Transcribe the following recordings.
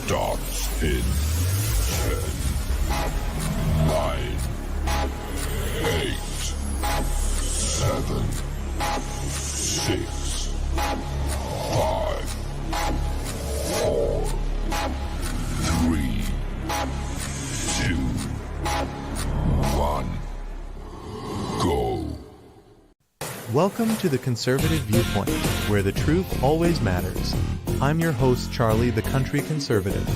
starts in 10, 9, 8, 7, 6, 5, 4, 3, 2, 1, go. Welcome to the Conservative Viewpoint, where the truth always matters. I'm your host, Charlie, the Country Conservative.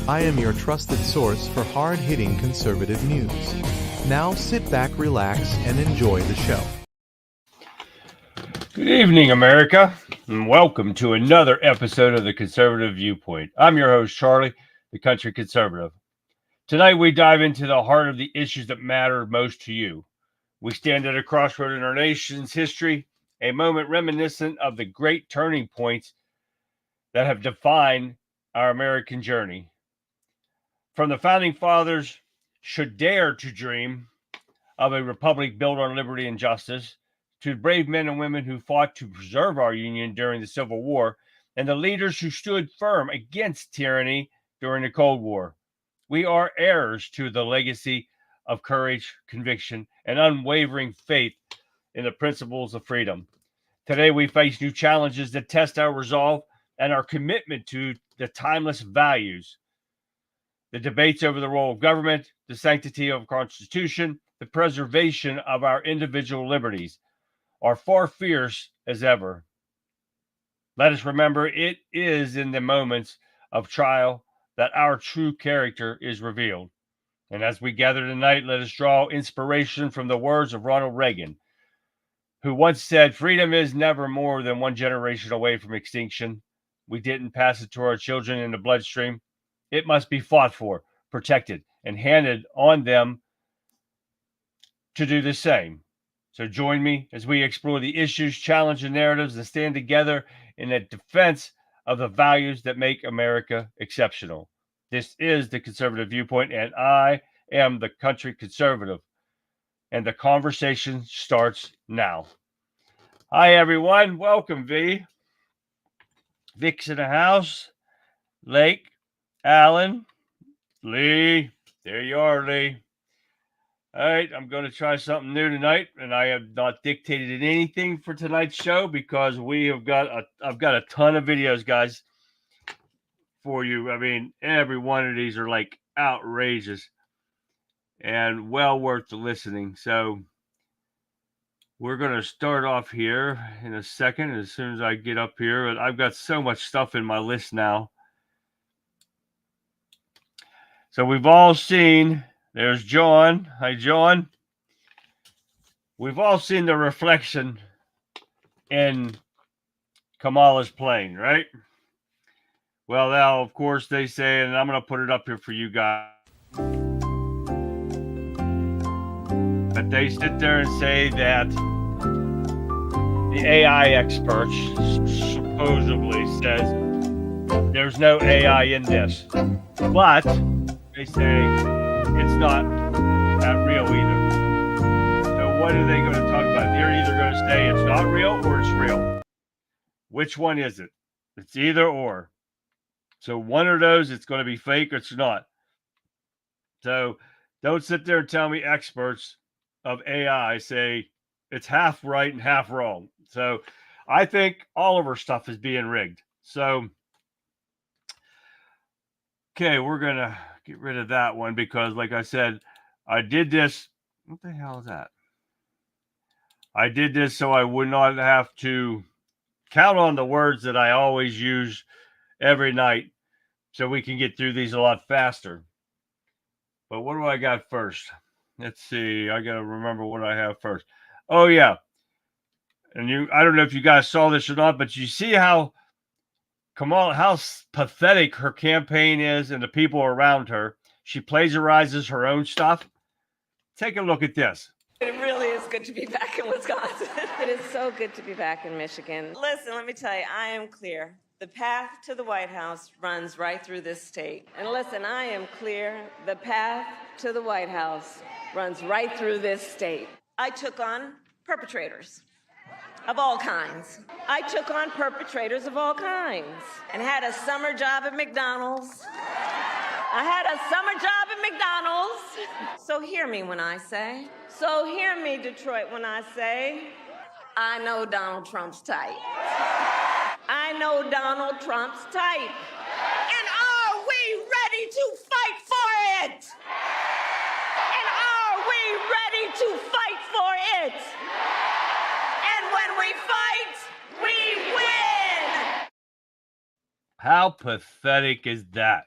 I am your trusted source for hard-hitting conservative news. Now sit back, relax, and enjoy the show. Good evening, America, and welcome to another episode of the Conservative Viewpoint. I'm your host, Charlie, the Country Conservative. Tonight, we dive into the heart of the issues that matter most to you. We stand at a crossroad in our nation's history, a moment reminiscent of the great turning points that have defined our American journey. From the founding fathers should dare to dream of a republic built on liberty and justice, to the brave men and women who fought to preserve our union during the Civil War, and the leaders who stood firm against tyranny during the Cold War. We are heirs to the legacy of courage, conviction, and unwavering faith in the principles of freedom. Today, we face new challenges that test our resolve and our commitment to the timeless values. The debates over the role of government, the sanctity of the Constitution, the preservation of our individual liberties are far fierce as ever. Let us remember, it is in the moments of trial that our true character is revealed. And as we gather tonight, let us draw inspiration from the words of Ronald Reagan, who once said, "Freedom is never more than one generation away from extinction. We didn't pass it to our children in the bloodstream. It must be fought for, protected, and handed on them to do the same." So join me as we explore the issues, challenge the narratives, and stand together in the defense of the values that make America exceptional. This is the Conservative Viewpoint, and I am the Country Conservative. And the conversation starts now. Hi, everyone. Welcome, V. Vic's in the house. Lake, Alan, Lee. There you are, Lee. All right, I'm going to try something new tonight, and I have not dictated anything for tonight's show because I've got a ton of videos, guys, for you. I mean, every one of these are like outrageous and well worth the listening. So we're going to start off here in a second as soon as I get up here. But I've got so much stuff in my list now. So we've all seen, there's John. Hi, John. We've all seen the reflection in Kamala's plane, right? Well, now, of course, they say, and I'm going to put it up here for you guys, but they sit there and say that the AI experts supposedly says there's no AI in this, but they say it's not that real either. So what are they going to talk about? They're either going to say it's not real or it's real. Which one is it? It's either or. So one of those, it's going to be fake or it's not. So don't sit there and tell me experts of AI say it's half right and half wrong. So I think all of our stuff is being rigged. So, okay, we're going to get rid of that one because, like I said, I did this. What the hell is that? I did this so I would not have to count on the words that I always use every night so we can get through these a lot faster. But what do I got first? Let's see. I got to remember what I have first. Oh, yeah. And I don't know if you guys saw this or not, but you see how Kamala, how pathetic her campaign is and the people around her. She plagiarizes her own stuff. Take a look at this. It really is good to be back in Wisconsin. It is so good to be back in Michigan. Listen, let me tell you, I am clear. The path to the White House runs right through this state. And listen, I am clear. The path to the White House runs right through this state. I took on perpetrators of all kinds. I took on perpetrators of all kinds. And had a summer job at McDonald's. I had a summer job at McDonald's. So hear me when I say. So hear me, Detroit, when I say, I know Donald Trump's type. I know Donald Trump's type. And are we ready to fight for it? And are we ready to fight for it? And when we fight, we win! How pathetic is that?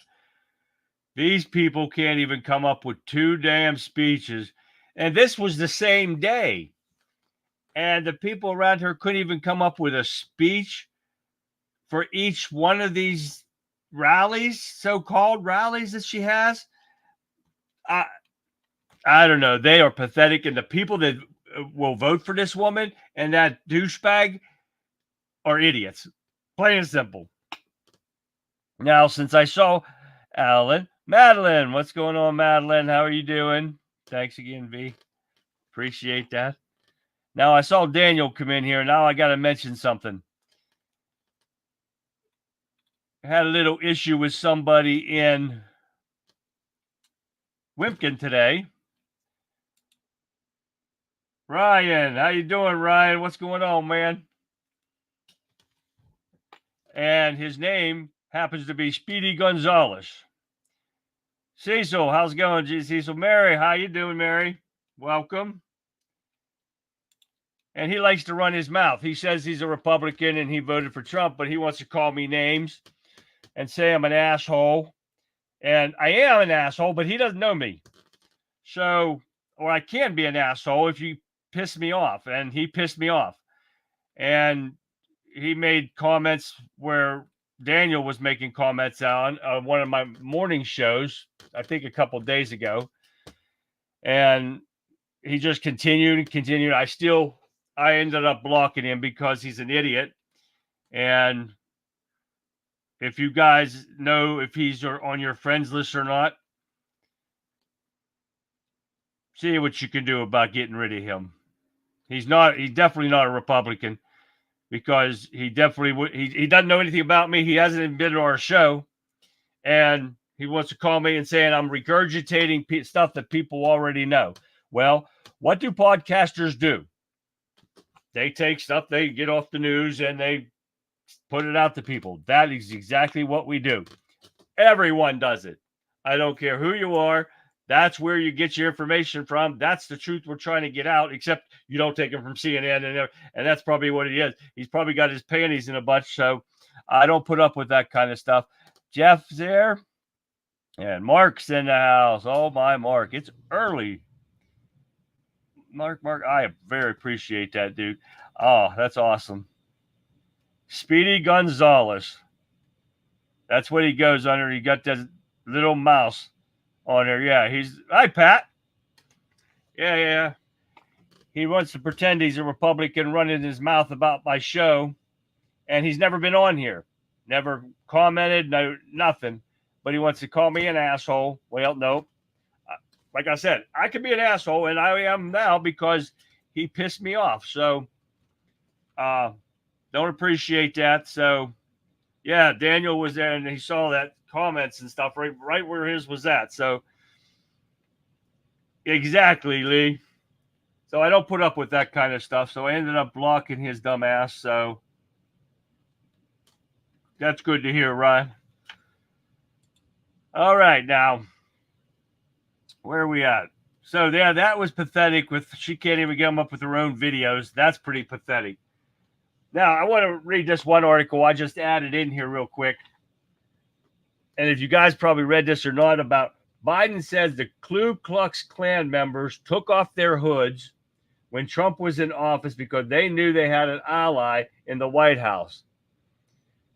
These people can't even come up with 2 damn speeches. And this was the same day. And the people around her couldn't even come up with a speech for each one of these rallies, so-called rallies that she has. I don't know. They are pathetic. And the people that will vote for this woman and that douchebag are idiots. Plain and simple. Now, since I saw Madeline, what's going on, Madeline? How are you doing? Thanks again, V. Appreciate that. Now, I saw Daniel come in here. Now I got to mention something. I had a little issue with somebody in Wimpkin today. Ryan, how you doing, Ryan? What's going on, man? And his name happens to be Speedy Gonzalez. Cecil, how's it going, Cecil? Mary, how you doing, Mary? Welcome. And he likes to run his mouth. He says he's a Republican and he voted for Trump, but he wants to call me names and say I'm an asshole. And I am an asshole, but he doesn't know me. So, or I can be an asshole if you piss me off. And he pissed me off. And he made comments where Daniel was making comments on one of my morning shows, I think a couple of days ago. And he just continued and continued. I ended up blocking him because he's an idiot. And if you guys know if he's on your friends list or not, see what you can do about getting rid of him. He's definitely not a Republican. Because he definitely he doesn't know anything about me. He hasn't even been to our show. And he wants to call me and saying I'm regurgitating stuff that people already know. Well, what do podcasters do? They take stuff they get off the news and they put it out to people. That is exactly what we do. Everyone does it. I don't care who you are. That's where you get your information from. That's the truth we're trying to get out, except you don't take it from CNN. And that's probably what it is. He's probably got his panties in a bunch, so I don't put up with that kind of stuff. Jeff's there. And Mark's in the house. Oh, my Mark. It's early. Mark, I very appreciate that, dude. Oh, that's awesome. Speedy Gonzalez. That's what he goes under. He got that little mouse on there. Yeah, hi, Pat. Yeah. He wants to pretend he's a Republican running his mouth about my show, and he's never been on here. Never commented, no, nothing. But he wants to call me an asshole. Well, no. Like I said, I could be an asshole, and I am now because he pissed me off. So, don't appreciate that. So, yeah, Daniel was there, and he saw that comments and stuff right where his was at. So, exactly, Lee. So, I don't put up with that kind of stuff. So, I ended up blocking his dumb ass. So, that's good to hear, Ryan. All right, now, where are we at? So, yeah, that was pathetic. She can't even come up with her own videos. That's pretty pathetic. Now, I want to read this one article I just added in here real quick. And if you guys probably read this or not, about Biden says the Ku Klux Klan members took off their hoods when Trump was in office because they knew they had an ally in the White House.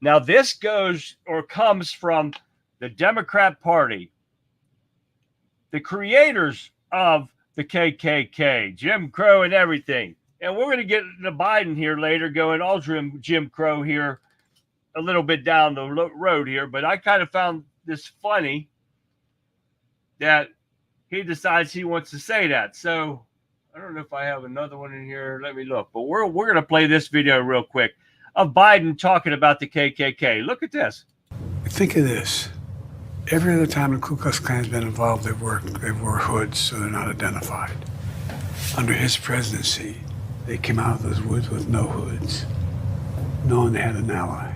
Now, this comes from the Democrat Party, the creators of the KKK, Jim Crow and everything. And we're going to get to Biden here later, going all Jim Crow here a little bit down the road here. But I kind of found this funny that he decides he wants to say that. So I don't know if I have another one in here. Let me look. But we're going to play this video real quick of Biden talking about the KKK. Look at this. Think of this. Every other time the Ku Klux Klan's been involved, they wore hoods, so they're not identified. Under his presidency, they came out of those woods with no hoods, knowing they had an ally.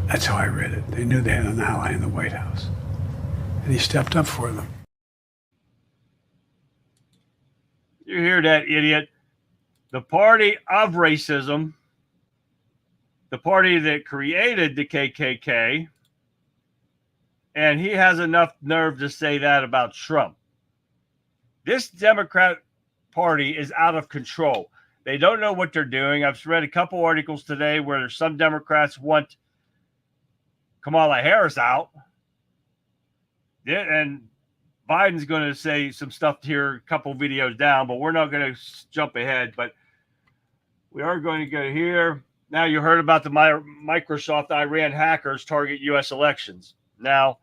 That's how I read it. They knew they had an ally in the White House, and he stepped up for them. You hear that, idiot? The party of racism, the party that created the KKK, and he has enough nerve to say that about Trump. This Democrat Party is out of control. They don't know what they're doing. I've read a couple articles today where some Democrats want Kamala Harris out. Yeah, and Biden's going to say some stuff here, a couple videos down, but we're not going to jump ahead. But we are going to go here. Now, you heard about the Microsoft Iran hackers target U.S. elections. Now,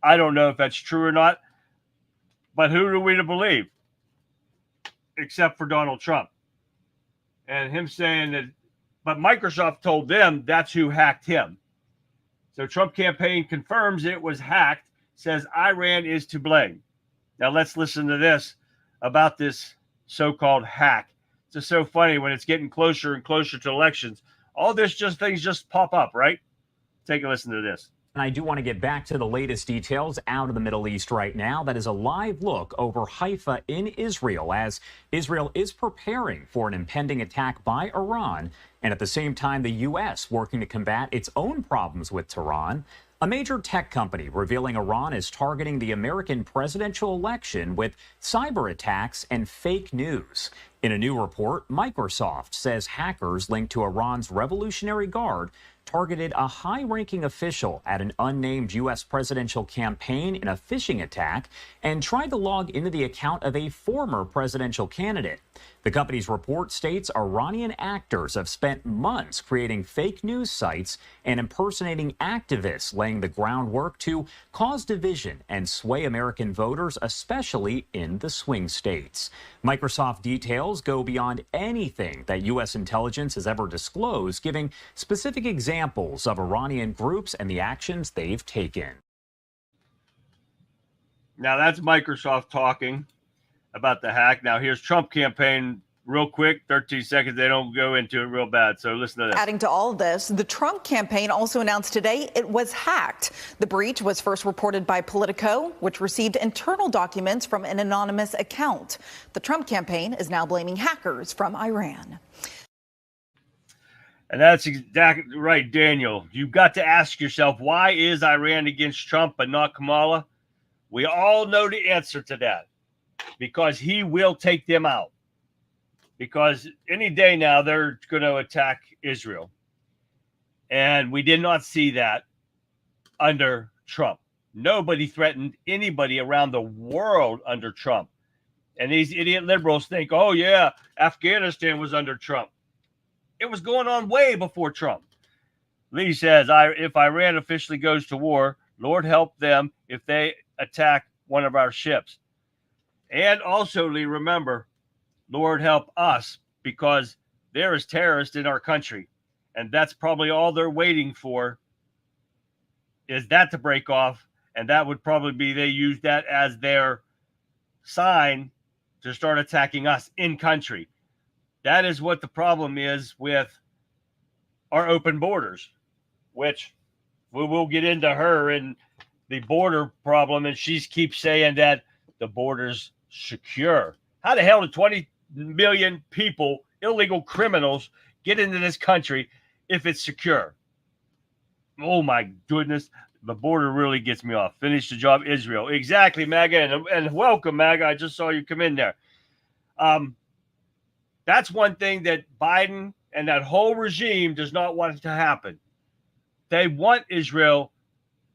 I don't know if that's true or not, but who are we to believe? Except for Donald Trump. And him saying that, but Microsoft told them that's who hacked him. So Trump campaign confirms it was hacked, says Iran is to blame. Now let's listen to this about this so-called hack. It's just so funny when it's getting closer and closer to elections. All this things just pop up, right? Take a listen to this. And I do want to get back to the latest details out of the Middle East right now. That is a live look over Haifa in Israel, as Israel is preparing for an impending attack by Iran, and at the same time, the U.S. working to combat its own problems with Tehran. A major tech company revealing Iran is targeting the American presidential election with cyber attacks and fake news. In a new report, Microsoft says hackers linked to Iran's Revolutionary Guard targeted a high-ranking official at an unnamed U.S. presidential campaign in a phishing attack and tried to log into the account of a former presidential candidate. The company's report states Iranian actors have spent months creating fake news sites and impersonating activists, laying the groundwork to cause division and sway American voters, especially in the swing states. Microsoft details go beyond anything that U.S. intelligence has ever disclosed, giving specific examples of Iranian groups and the actions they've taken. Now that's Microsoft talking about the hack. Now here's Trump campaign real quick, 13 seconds. They don't go into it real bad. So listen to this. Adding to all of this, the Trump campaign also announced today it was hacked. The breach was first reported by Politico, which received internal documents from an anonymous account. The Trump campaign is now blaming hackers from Iran. And that's exactly right, Daniel. You've got to ask yourself, why is Iran against Trump but not Kamala? We all know the answer to that. Because he will take them out. Because any day now they're going to attack Israel. And we did not see that under Trump. Nobody threatened anybody around the world under Trump. And these idiot liberals think, oh yeah, Afghanistan was under Trump. It was going on way before Trump. Lee says, if Iran officially goes to war, Lord help them if they attack one of our ships. And also, Lee, remember, Lord help us, because there is terrorists in our country. And that's probably all they're waiting for, is that to break off. And that would probably be, they use that as their sign to start attacking us in country. That is what the problem is with our open borders, which we will get into her and the border problem. And she keeps saying that the border's secure. How the hell did 20 million people, illegal criminals, get into this country if it's secure? Oh my goodness. The border really gets me off. Finish the job, Israel. Exactly, MAGA. And welcome, MAGA. I just saw you come in there. That's one thing that Biden and that whole regime does not want to happen. They want Israel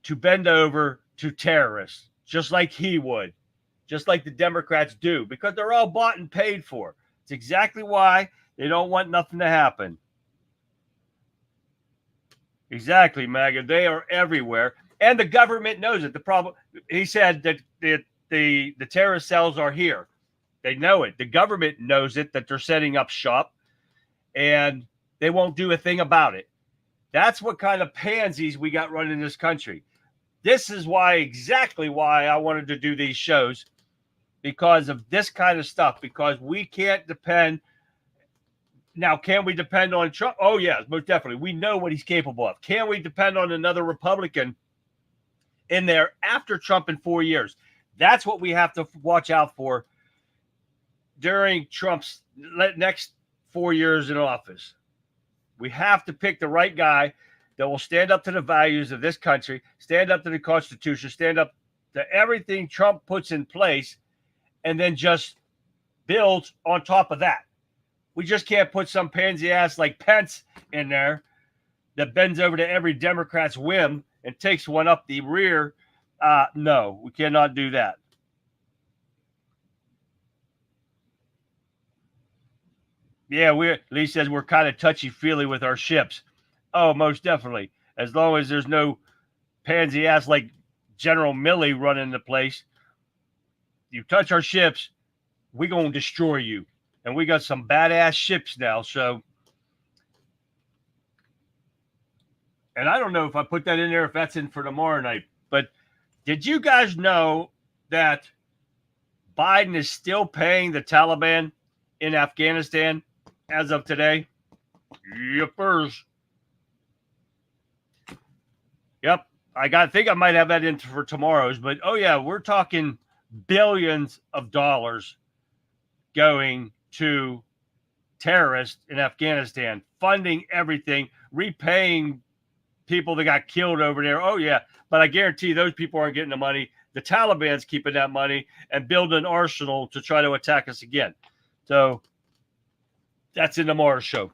to bend over to terrorists, just like he would, just like the Democrats do, because they're all bought and paid for. It's exactly why they don't want nothing to happen. Exactly, MAGA. They are everywhere, and the government knows it. The problem, he said that the terrorist cells are here. They know it. The government knows it, that they're setting up shop, and they won't do a thing about it. That's what kind of pansies we got running this country. This is exactly why I wanted to do these shows, because of this kind of stuff, because we can't depend. Now, can we depend on Trump? Oh, yeah, most definitely. We know what he's capable of. Can we depend on another Republican in there after Trump in 4 years? That's what we have to watch out for during Trump's next 4 years in office. We have to pick the right guy that will stand up to the values of this country, stand up to the Constitution, stand up to everything Trump puts in place, and then just build on top of that. We just can't put some pansy ass like Pence in there that bends over to every Democrat's whim and takes one up the rear. No, we cannot do that. Yeah, Lee says we're kind of touchy-feely with our ships. Oh, most definitely. As long as there's no pansy ass like General Milley running the place, you touch our ships, we gonna destroy you. And we got some badass ships now. So, and I don't know if I put that in there, if that's in for tomorrow night. But did you guys know that Biden is still paying the Taliban in Afghanistan as of today? Yepers. Yep. I think I might have that in for tomorrow's. But, oh, yeah, we're talking billions of dollars going to terrorists in Afghanistan, funding everything, repaying people that got killed over there. Oh, yeah. But I guarantee those people aren't getting the money. The Taliban's keeping that money and building an arsenal to try to attack us again. So that's in tomorrow's show.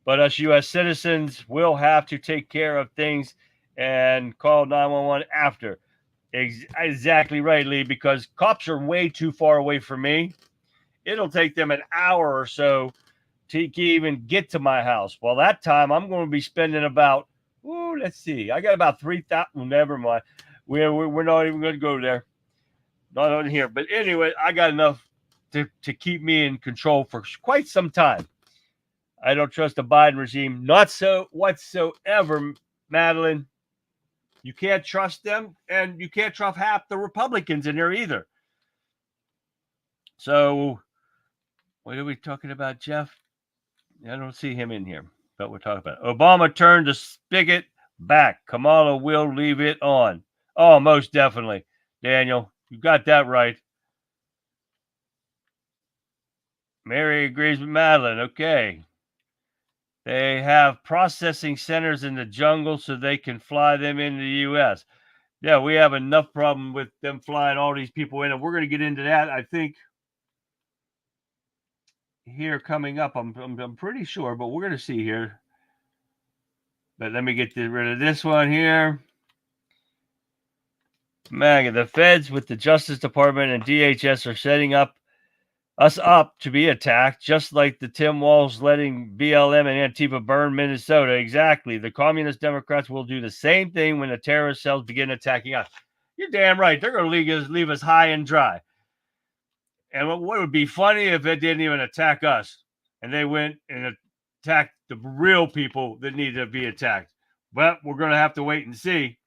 But us U.S. citizens will have to take care of things and call 911 after. Exactly right, Lee, because cops are way too far away from me. It'll take them an hour or so to even get to my house. Well, that time I'm going to be spending about, let's see, I got about 3,000. Well, never mind. We're not even going to go there. Not on here. But anyway, I got enough to keep me in control for quite some time. I don't trust the Biden regime. Not so whatsoever, Madeline. You can't trust them, and you can't trust half the Republicans in there either. So, what are we talking about, Jeff? I don't see him in here, but we're talking about Obama turned the spigot back. Kamala will leave it on. Oh, most definitely. Daniel, you got that right. Mary agrees with Madeline. Okay. They have processing centers in the jungle so they can fly them into the U.S. Yeah, we have enough problem with them flying all these people in, and we're going to get into that, I think, here coming up. I'm pretty sure, but we're going to see here. But let me get rid of this one here. MAGA, the feds with the Justice Department and DHS are setting us up to be attacked, just like the Tim Walz letting BLM and Antifa burn Minnesota. Exactly. The communist Democrats will do the same thing when the terrorist cells begin attacking us. You're damn right. They're going to leave us high and dry. And what would be funny if it didn't even attack us and they went and attacked the real people that need to be attacked. But we're going to have to wait and see.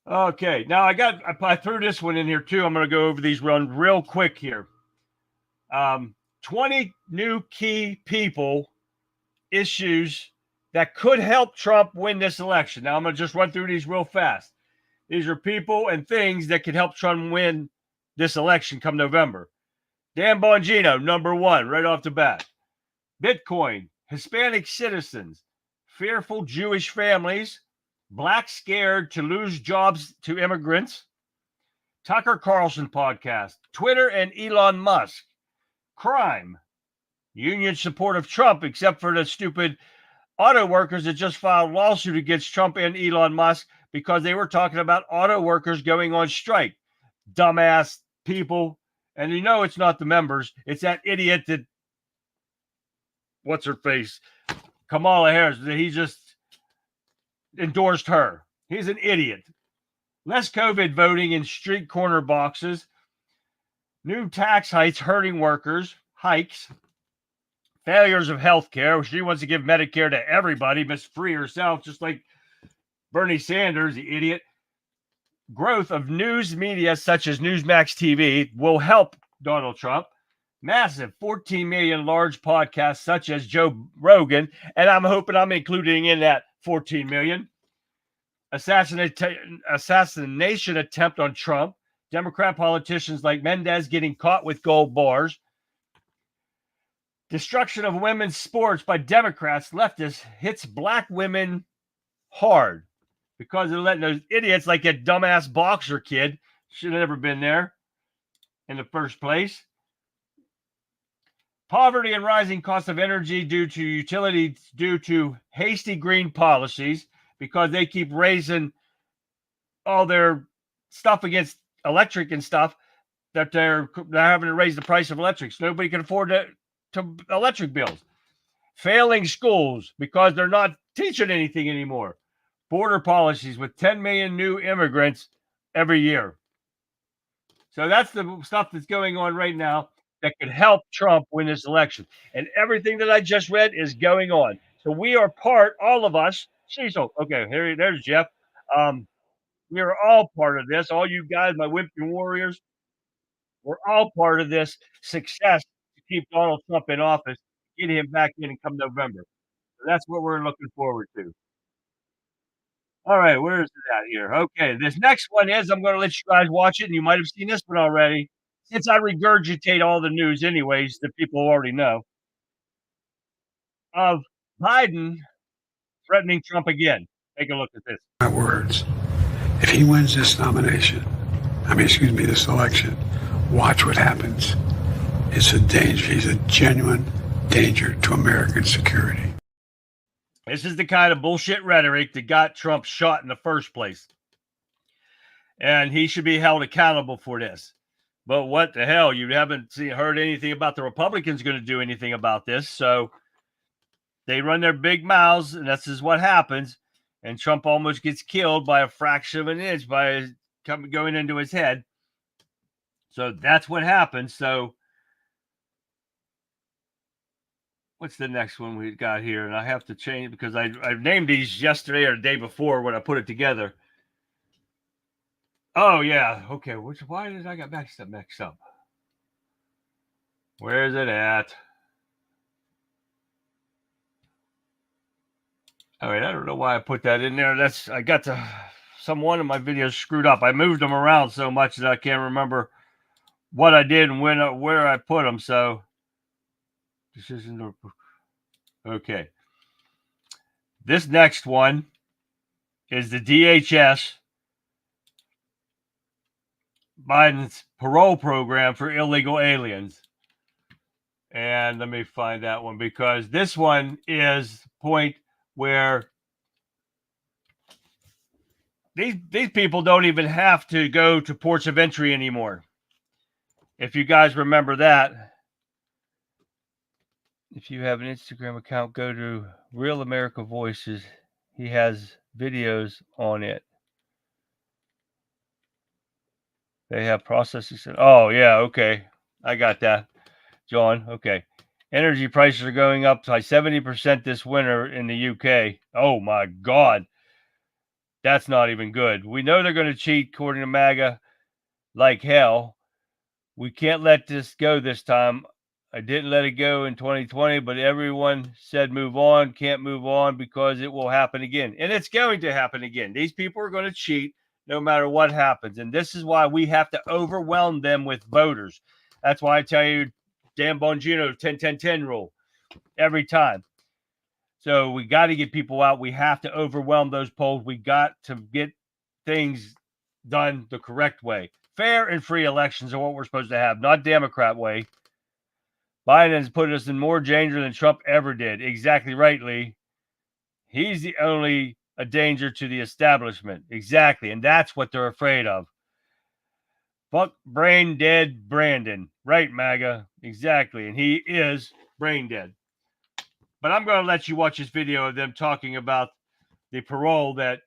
Okay, now I threw this one in here too. I'm going to go over these real quick here. 20 new key people, issues that could help Trump win this election. Now I'm going to just run through these real fast. These are people and things that could help Trump win this election come November. Dan Bongino, number one, right off the bat. Bitcoin, Hispanic citizens, fearful Jewish families, Black scared to lose jobs to immigrants. Tucker Carlson podcast. Twitter and Elon Musk. Crime. Union support of Trump, except for the stupid auto workers that just filed a lawsuit against Trump and Elon Musk because they were talking about auto workers going on strike. Dumbass people. And you know it's not the members. It's that idiot that, what's her face? Kamala Harris. He just endorsed her. He's an idiot. Less COVID voting in street corner boxes. New tax hikes hurting workers. Hikes. Failures of health care. She wants to give Medicare to everybody, but free herself, just like Bernie Sanders, the idiot. Growth of news media such as Newsmax TV will help Donald Trump. Massive 14 million large podcasts such as Joe Rogan, and I'm hoping I'm including in that 14 million. Assassination attempt on Trump. Democrat politicians like Mendez getting caught with gold bars. Destruction of women's sports by Democrats, leftists, hits black women hard because they're letting those idiots like that dumbass boxer kid, should have never been there in the first place. Poverty and rising cost of energy due to utilities, due to hasty green policies, because they keep raising all their stuff against electric and stuff, that they're having to raise the price of electrics. Nobody can afford to electric bills. Failing schools because they're not teaching anything anymore. Border policies with 10 million new immigrants every year. So that's the stuff that's going on right now that could help Trump win this election. And everything that I just read is going on. So we are part, all of us. Cecil, okay, there's Jeff. We are all part of this. All you guys, my Wimpy Warriors, we're all part of this success to keep Donald Trump in office, get him back in and come November. So that's what we're looking forward to. All right, where is it at here? Okay, this next one is, I'm going to let you guys watch it, and you might have seen this one already, since I regurgitate all the news anyways that people already know, of Biden threatening Trump again. Take a look at this. My words. If he wins this this election, watch what happens. It's a danger. He's a genuine danger to American security. This is the kind of bullshit rhetoric that got Trump shot in the first place. And he should be held accountable for this. But what the hell? You haven't heard anything about the Republicans going to do anything about this. So they run their big mouths, and this is what happens. And Trump almost gets killed by a fraction of an inch by going into his head. So that's what happens. So what's the next one we got here? And I have to change because I named these yesterday or the day before when I put it together. Oh, yeah. Okay. Why did I get mixed up? Where is it at? All right. I don't know why I put that in there. I got one of my videos screwed up. I moved them around so much that I can't remember what I did and where I put them. So okay. This next one is the DHS, Biden's parole program for illegal aliens. And let me find that one because this one is the point where these people don't even have to go to ports of entry anymore. If you guys remember that. If you have an Instagram account, go to Real America Voices. He has videos on it. They have processing. Oh, yeah, okay. I got that, John. Okay. Energy prices are going up by 70% this winter in the UK. Oh, my God. That's not even good. We know they're going to cheat, according to MAGA, like hell. We can't let this go this time. I didn't let it go in 2020, but everyone said move on, can't move on because it will happen again. And it's going to happen again. These people are going to cheat no matter what happens. And this is why we have to overwhelm them with voters. That's why I tell you, Dan Bongino, 10-10-10 rule every time. So we got to get people out. We have to overwhelm those polls. We got to get things done the correct way. Fair and free elections are what we're supposed to have, not Democrat way. Biden has put us in more danger than Trump ever did. Exactly right, Lee. He's the only a danger to the establishment. Exactly. And that's what they're afraid of. Fuck brain dead Brandon. Right, MAGA. Exactly. And he is brain dead. But I'm going to let you watch this video of them talking about the parole that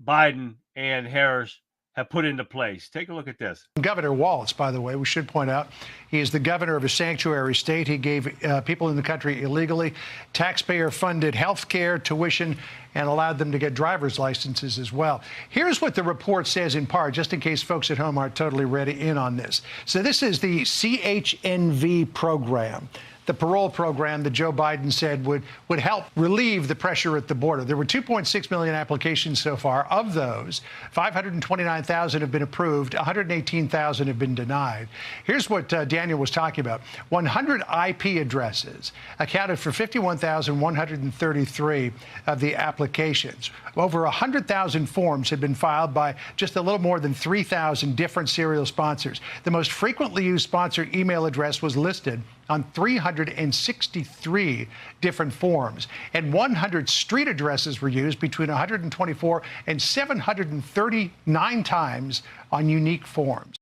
Biden and Harris have put into place. Take a look at this. Governor Walz, by the way, we should point out, he is the governor of a sanctuary state. He gave people in the country illegally taxpayer-funded health care, tuition, and allowed them to get driver's licenses as well. Here's what the report says in part, just in case folks at home aren't totally ready in on this. So this is the CHNV program, the parole program that Joe Biden said would help relieve the pressure at the border. There were 2.6 million applications so far. Of those, 529,000 have been approved, 118,000 have been denied. Here's what Daniel was talking about. 100 IP addresses accounted for 51,133 of the applications. Over 100,000 forms had been filed by just a little more than 3,000 different serial sponsors. The most frequently used sponsor email address was listed on 363 different forms, and 100 street addresses were used between 124 and 739 times on unique forms.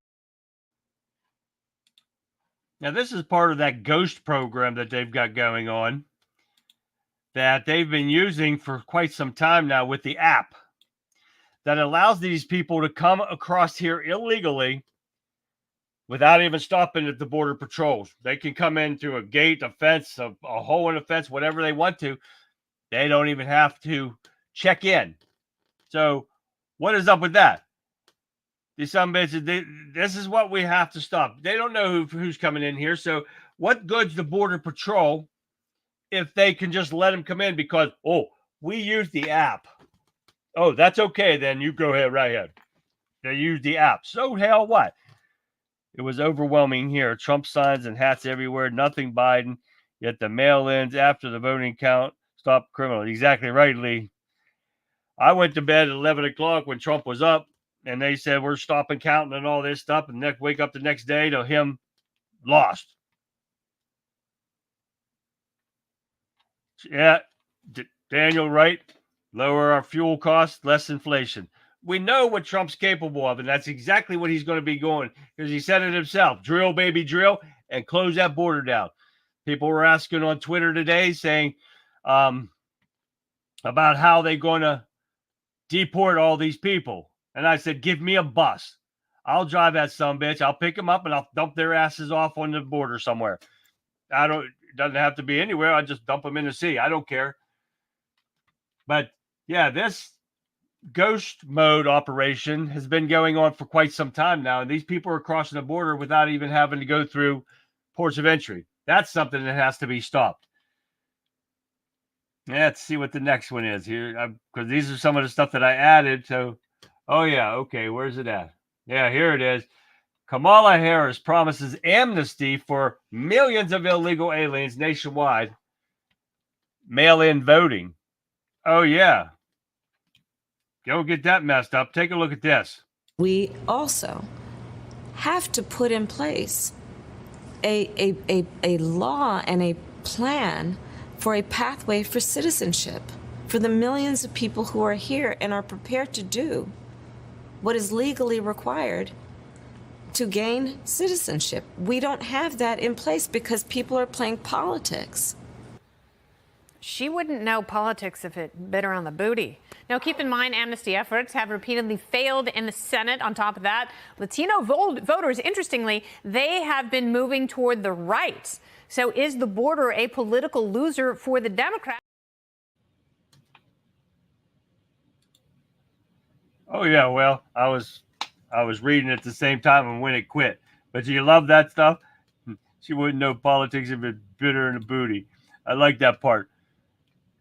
Now, this is part of that ghost program that they've got going on that they've been using for quite some time now with the app that allows these people to come across here illegally without even stopping at the border patrols. They can come in through a gate, a fence, a hole in a fence, whatever they want to. They don't even have to check in. So what is up with that? These some bitches, this is what we have to stop. They don't know who's coming in here. So what good's the border patrol if they can just let them come in because, oh, we use the app. Oh, that's okay. Then you go ahead right ahead. They use the app. So hell what? It was overwhelming here. Trump signs and hats everywhere. Nothing Biden. Yet the mail-ins after the voting count stopped criminals. Exactly right, Lee. I went to bed at 11 o'clock when Trump was up, and they said we're stopping counting and all this stuff, and wake up the next day to him lost. Yeah, Daniel, right? Lower our fuel costs, less inflation. We know what Trump's capable of, and that's exactly what he's going to be going, because he said it himself. Drill, baby, drill, and close that border down. People were asking on Twitter today saying about how they're going to deport all these people. And I said, give me a bus. I'll drive that sumbitch. I'll pick them up, and I'll dump their asses off on the border somewhere. It doesn't have to be anywhere. I just dump them in the sea. I don't care. But, yeah, this ghost mode operation has been going on for quite some time now, and these people are crossing the border without even having to go through ports of entry. That's something that has to be stopped. Yeah, let's see what the next one is here, because these are some of the stuff that I added. So, oh yeah, okay, where's it at? Yeah, here it is. Kamala Harris promises amnesty for millions of illegal aliens nationwide. Mail-in voting. Oh yeah. Go get that messed up. Take a look at this. We also have to put in place a law and a plan for a pathway for citizenship for the millions of people who are here and are prepared to do what is legally required to gain citizenship. We don't have that in place because people are playing politics. She wouldn't know politics if it bit her on the booty. Now, keep in mind, amnesty efforts have repeatedly failed in the Senate. On top of that, Latino voters, interestingly, they have been moving toward the right. So is the border a political loser for the Democrats? Oh, yeah, well, I was reading at the same time and when it quit. But do you love that stuff? She wouldn't know politics if it bit her in the booty. I like that part.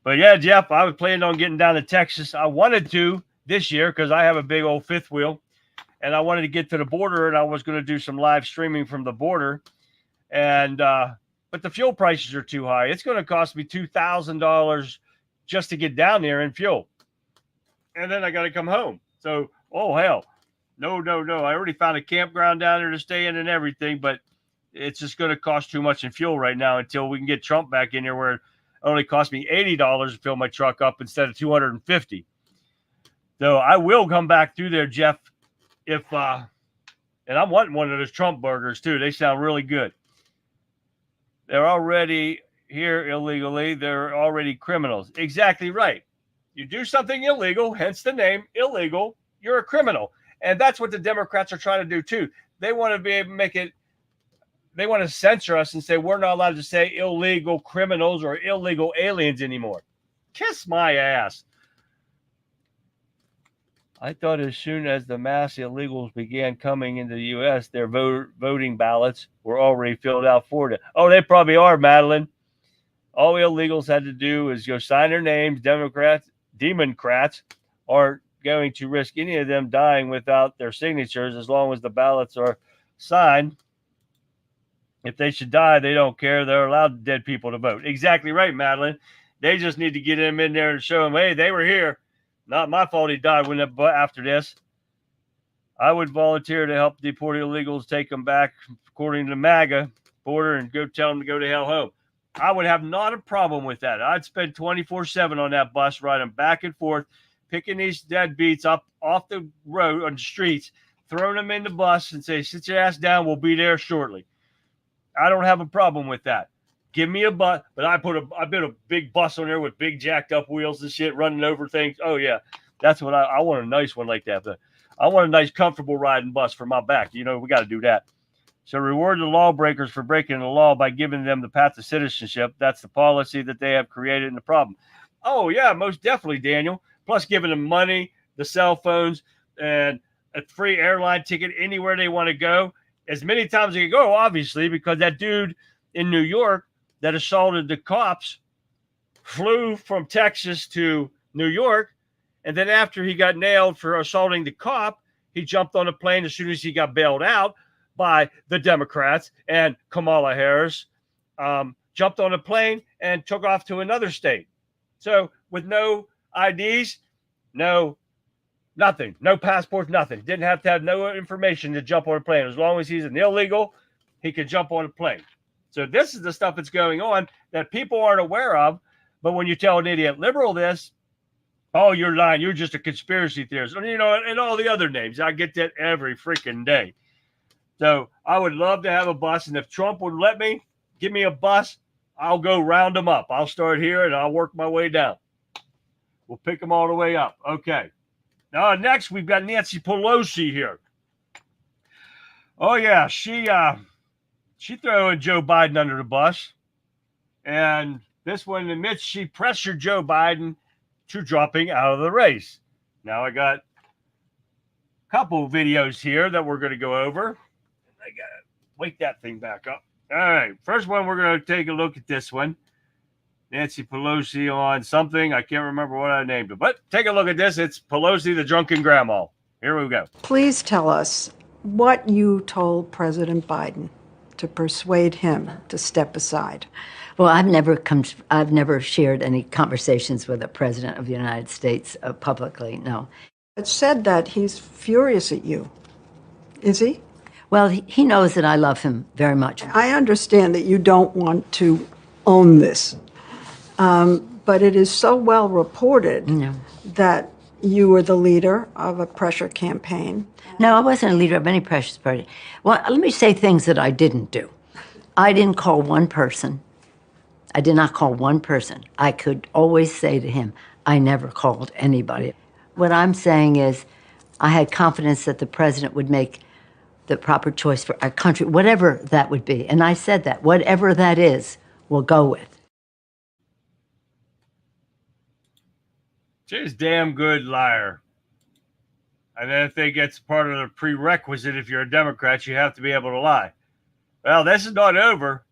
But yeah, Jeff, I was planning on getting down to Texas. I wanted to this year because I have a big old fifth wheel, and I wanted to get to the border, and I was going to do some live streaming from the border. And but the fuel prices are too high. It's going to cost me $2,000 just to get down there in fuel, and then I got to come home. So, oh hell, no. I already found a campground down there to stay in and everything, but it's just going to cost too much in fuel right now until we can get Trump back in here where it only cost me $80 to fill my truck up instead of $250. So I will come back through there, Jeff, if and I'm wanting one of those Trump burgers too. They sound really good. They're already here illegally. They're already criminals. Exactly right. You do something illegal, hence the name illegal, you're a criminal. And that's what the Democrats are trying to do too. They want to be able to make it, they want to censor us and say we're not allowed to say illegal criminals or illegal aliens anymore. Kiss my ass. I thought as soon as the mass illegals began coming into the U.S., their voting ballots were already filled out for them. Oh, they probably are, Madeline. All illegals had to do is go sign their names. Democrats aren't going to risk any of them dying without their signatures as long as the ballots are signed. If they should die, they don't care. They're allowed dead people to vote. Exactly right, Madeline. They just need to get them in there and show them, hey, they were here. Not my fault he died after this. I would volunteer to help deport illegals, take them back according to MAGA border, and go tell them to go to hell home. I would have not a problem with that. I'd spend 24/7 on that bus, riding back and forth, picking these deadbeats up off the road on the streets, throwing them in the bus and say, sit your ass down, we'll be there shortly. I don't have a problem with that. Give me a bus, but I built a big bus on there with big jacked up wheels and shit running over things. Oh yeah, that's what I want, a nice one like that. But I want a nice, comfortable riding bus for my back. You know, we got to do that. So reward the lawbreakers for breaking the law by giving them the path to citizenship. That's the policy that they have created in the problem. Oh yeah, most definitely, Daniel. Plus giving them money, the cell phones, and a free airline ticket anywhere they want to go. As many times as they can go, obviously, because that dude in New York that assaulted the cops flew from Texas to New York. And then after he got nailed for assaulting the cop, he jumped on a plane as soon as he got bailed out by the Democrats and Kamala Harris, jumped on a plane and took off to another state. So with no IDs, nothing, no passports, nothing. Didn't have to have no information to jump on a plane. As long as he's an illegal, he could jump on a plane. So this is the stuff that's going on that people aren't aware of. But when you tell an idiot liberal this, oh, you're lying. You're just a conspiracy theorist. You know, and all the other names. I get that every freaking day. So I would love to have a bus. And if Trump would let me, give me a bus, I'll go round them up. I'll start here and I'll work my way down. We'll pick them all the way up. Okay. Now, next, we've got Nancy Pelosi here. Oh, yeah. She throwing Joe Biden under the bus. And this one admits she pressured Joe Biden to dropping out of the race. Now, I got a couple of videos here that we're going to go over. I got to wake that thing back up. All right. First one, we're going to take a look at this one. Nancy Pelosi on something. I can't remember what I named it. But take a look at this. It's Pelosi, the drunken grandma. Here we go. Please tell us what you told President Biden to persuade him to step aside. Well, I've never shared any conversations with the President of the United States publicly, no. It's said that he's furious at you. Is he? Well, he knows that I love him very much. I understand that you don't want to own this, but it is so well reported that you were the leader of a pressure campaign. No, I wasn't a leader of any pressure party. Well, let me say things that I didn't do. I didn't call one person. I did not call one person. I could always say to him, I never called anybody. What I'm saying is I had confidence that the president would make the proper choice for our country, whatever that would be. And I said that, whatever that is, we'll go with. She's a damn good liar. And then if they get part of the prerequisite, if you're a Democrat, you have to be able to lie. Well, this is not over.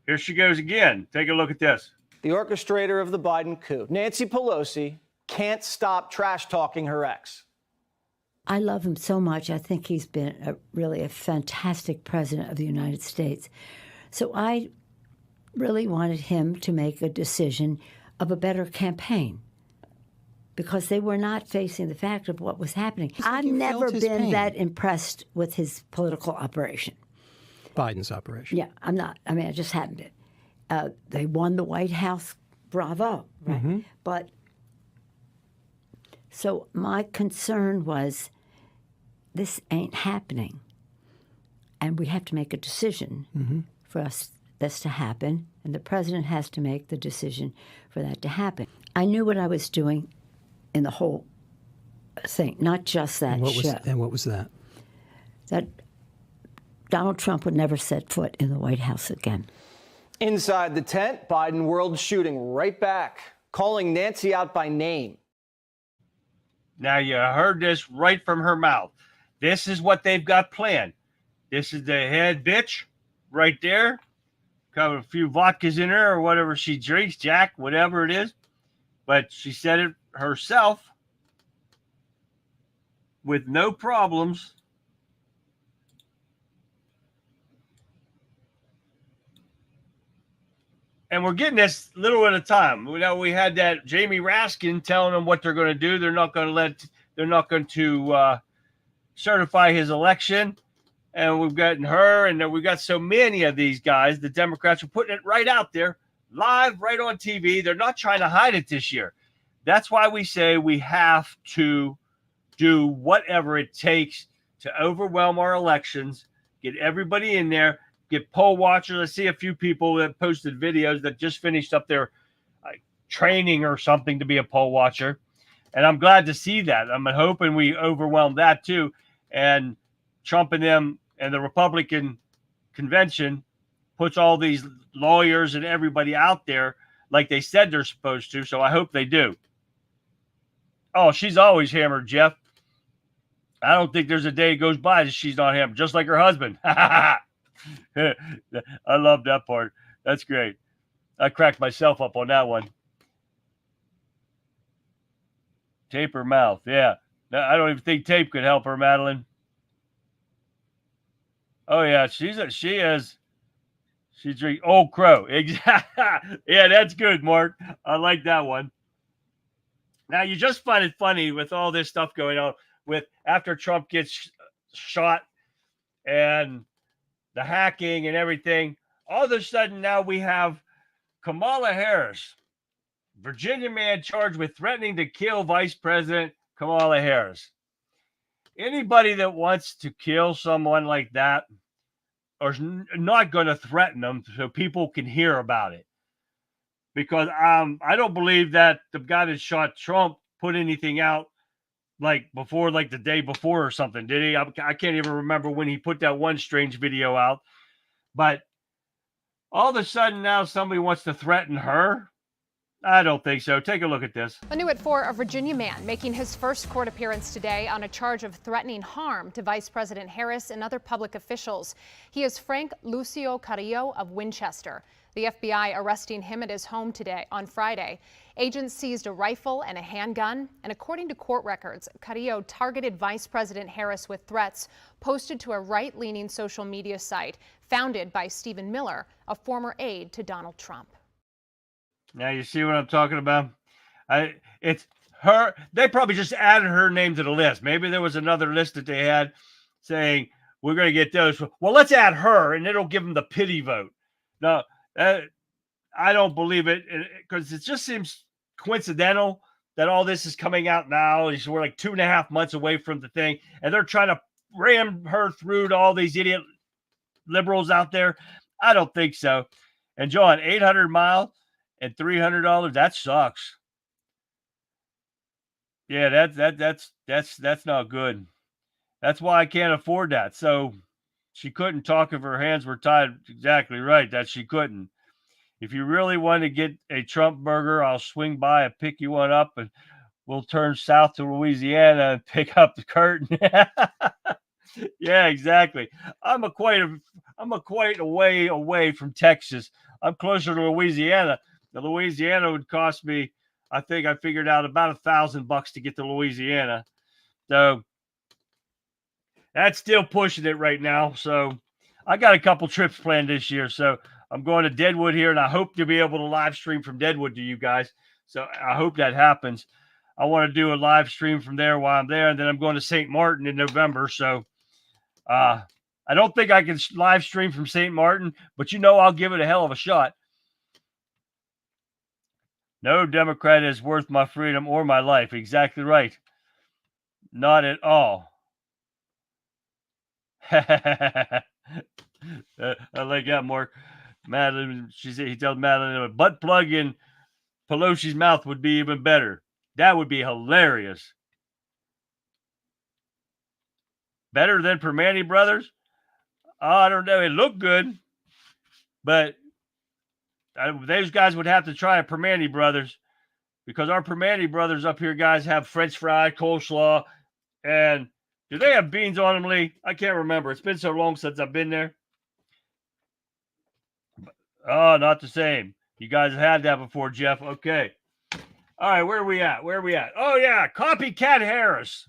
Here she goes again. Take a look at this. The orchestrator of the Biden coup, Nancy Pelosi, can't stop trash talking her ex. I love him so much. I think he's been really a fantastic president of the United States. So I really wanted him to make a decision of a better campaign because they were not facing the fact of what was happening. I've never been that impressed with his political operation. Biden's operation. Yeah, I'm not. I mean, I just haven't been. They won the White House. Bravo. Right. Mm-hmm. But so my concern was this ain't happening. And we have to make a decision for this to happen. And the president has to make the decision for that to happen. I knew what I was doing in the whole thing, not just that ship. And what was that? That Donald Trump would never set foot in the White House again. Inside the tent, Biden world shooting right back, calling Nancy out by name. Now you heard this right from her mouth. This is what they've got planned. This is the head bitch right there. Got a few vodkas in her or whatever she drinks, Jack, whatever it is. But she said it herself with no problems. And we're getting this little at a time. You know, we had that Jamie Raskin telling them what they're going to do. They're not going to certify his election. And we've gotten her, and we've got so many of these guys. The Democrats are putting it right out there, live, right on TV. They're not trying to hide it this year. That's why we say we have to do whatever it takes to overwhelm our elections, get everybody in there, get poll watchers. I see a few people that posted videos that just finished up their training or something to be a poll watcher. And I'm glad to see that. I'm hoping we overwhelm that too. And Trump and them and the Republican convention puts all these lawyers and everybody out there like they said they're supposed to. So I hope they do. Oh, she's always hammered, Jeff. I don't think there's a day goes by that she's not hammered, just like her husband. I love that part. That's great. I cracked myself up on that one. Tape her mouth. Yeah. I don't even think tape could help her, Madeline. Oh, yeah. She drink Old Crow. Exactly. Yeah, that's good, Mark. I like that one. Now, you just find it funny with all this stuff going on with after Trump gets shot and the hacking and everything. All of a sudden, now we have Kamala Harris, Virginia man charged with threatening to kill Vice President Kamala Harris. Anybody that wants to kill someone like that is not going to threaten them so people can hear about it. Because I don't believe that the guy that shot Trump put anything out like before, like the day before or something, did he? I can't even remember when he put that one strange video out. But all of a sudden now somebody wants to threaten her. I don't think so. Take a look at this. A new at 4, a Virginia man making his first court appearance today on a charge of threatening harm to Vice President Harris and other public officials. He is Frank Lucio Carrillo of Winchester. The FBI arresting him at his home today on Friday. Agents seized a rifle and a handgun, and according to court records, Carrillo targeted Vice President Harris with threats posted to a right-leaning social media site founded by Stephen Miller, a former aide to Donald Trump. Now you see what I'm talking about? It's her. They probably just added her name to the list. Maybe there was another list that they had saying, we're going to get those. Well, let's add her, and it'll give them the pity vote. No, I don't believe it because it just seems coincidental that all this is coming out now. We're like 2.5 months away from the thing, and they're trying to ram her through to all these idiot liberals out there. I don't think so. And John, 800 miles and $300, that sucks. Yeah, that's not good. That's why I can't afford that. So she couldn't talk if her hands were tied. Exactly right, that she couldn't. If you really want to get a Trump burger, I'll swing by and pick you one up, and we'll turn south to Louisiana and pick up the curtain. Yeah, exactly. I'm quite a way away from Texas. I'm closer to Louisiana. Now, Louisiana would cost me, I think I figured out about $1,000 to get to Louisiana. So that's still pushing it right now. So I got a couple trips planned this year. So I'm going to Deadwood here, and I hope to be able to live stream from Deadwood to you guys. So I hope that happens. I want to do a live stream from there while I'm there, and then I'm going to St. Martin in November. So I don't think I can live stream from St. Martin, but I'll give it a hell of a shot. No Democrat is worth my freedom or my life. Exactly right. Not at all. I like that, Mark. Madeline, he tells Madeline a butt plug in Pelosi's mouth would be even better. That would be hilarious. better than Permane Brothers? I don't know. It looked good, but those guys would have to try a Permane Brothers, because our Permane Brothers up here, guys, have French fry, coleslaw, and do they have beans on them, Lee? I can't remember. It's been so long since I've been there. Oh, not the same. You guys have had that before, Jeff. Okay. All right, where are we at? Oh, yeah, Copycat Harris.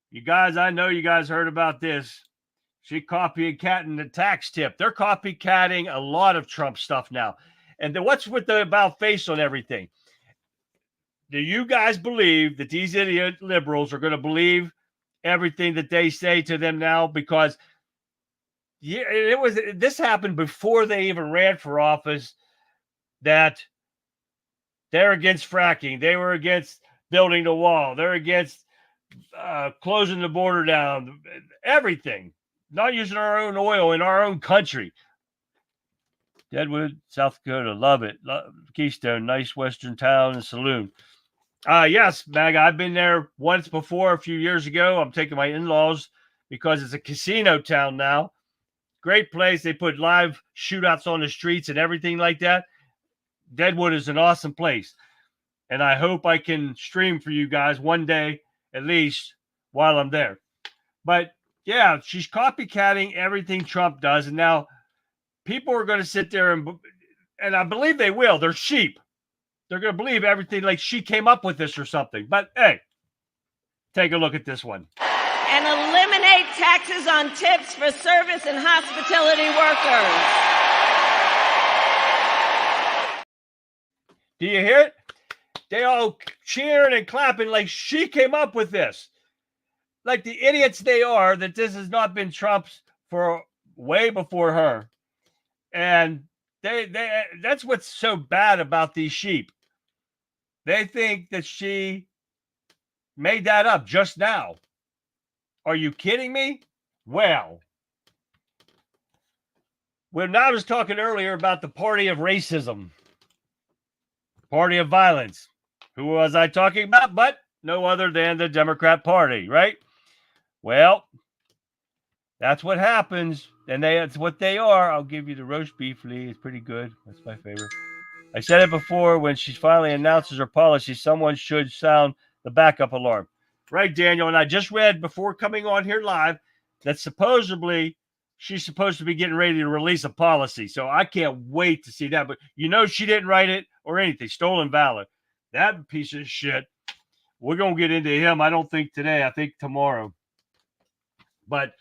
You guys, I know you guys heard about this. She copycatting the tax tip. They're copycatting a lot of Trump stuff now. And then what's with the about face on everything? Do you guys believe that these idiot liberals are going to believe everything that they say to them now? Because this happened before they even ran for office, that they're against fracking. They were against building the wall. They're against closing the border down. Everything. Not using our own oil in our own country. Deadwood, South Dakota. Love it. Keystone, nice western town and saloon. Yes, Mag, I've been there once before a few years ago. I'm taking my in-laws because it's a casino town now. Great place. They put live shootouts on the streets and everything like that. Deadwood is an awesome place. And I hope I can stream for you guys one day, at least, while I'm there. But, yeah, she's copycatting everything Trump does. And now people are going to sit there and I believe they will. They're sheep. They're going to believe everything like she came up with this or something. But, hey, take a look at this one. And eliminate taxes on tips for service and hospitality workers. Do you hear it? They all cheering and clapping like she came up with this. Like the idiots they are, that this has not been Trump's for way before her. And that's what's so bad about these sheep. They think that she made that up just now. Are you kidding me? Well, when I was talking earlier about the party of racism, party of violence, who was I talking about? But no other than the Democrat Party, right? Well, that's what happens. And that's what they are. I'll give you the roast beef, Lee. It's pretty good. That's my favorite. I said it before, when she finally announces her policy, someone should sound the backup alarm. Right, Daniel? And I just read before coming on here live that supposedly she's supposed to be getting ready to release a policy. So I can't wait to see that. But you know she didn't write it or anything. Stolen valor. That piece of shit. We're going to get into him. I don't think today. I think tomorrow. But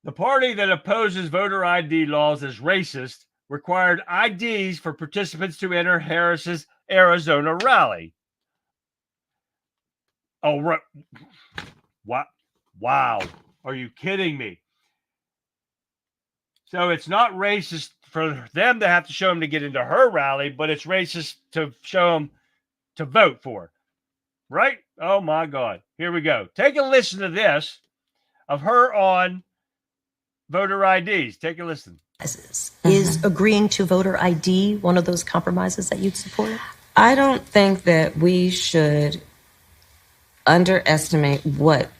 the party that opposes voter ID laws as racist required IDs for participants to enter Harris's Arizona rally. Oh, right. What? Wow. Are you kidding me? So it's not racist for them to have to show them to get into her rally, but it's racist to show them to vote for. Right? Oh, my God. Here we go. Take a listen to this of her on voter IDs. Take a listen. Is agreeing to voter ID one of those compromises that you'd support? I don't think that we should underestimate what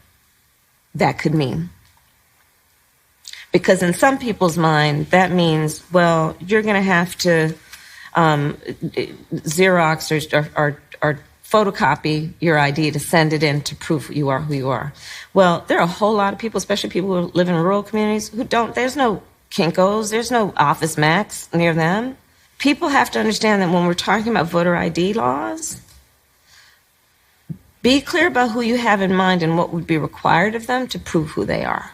that could mean. Because in some people's mind, that means, well, you're going to have to Xerox or photocopy your ID to send it in to prove you are who you are. Well, there are a whole lot of people, especially people who live in rural communities, who don't, there's no Kinko's, there's no Office Max near them. People have to understand that when we're talking about voter ID laws, be clear about who you have in mind and what would be required of them to prove who they are.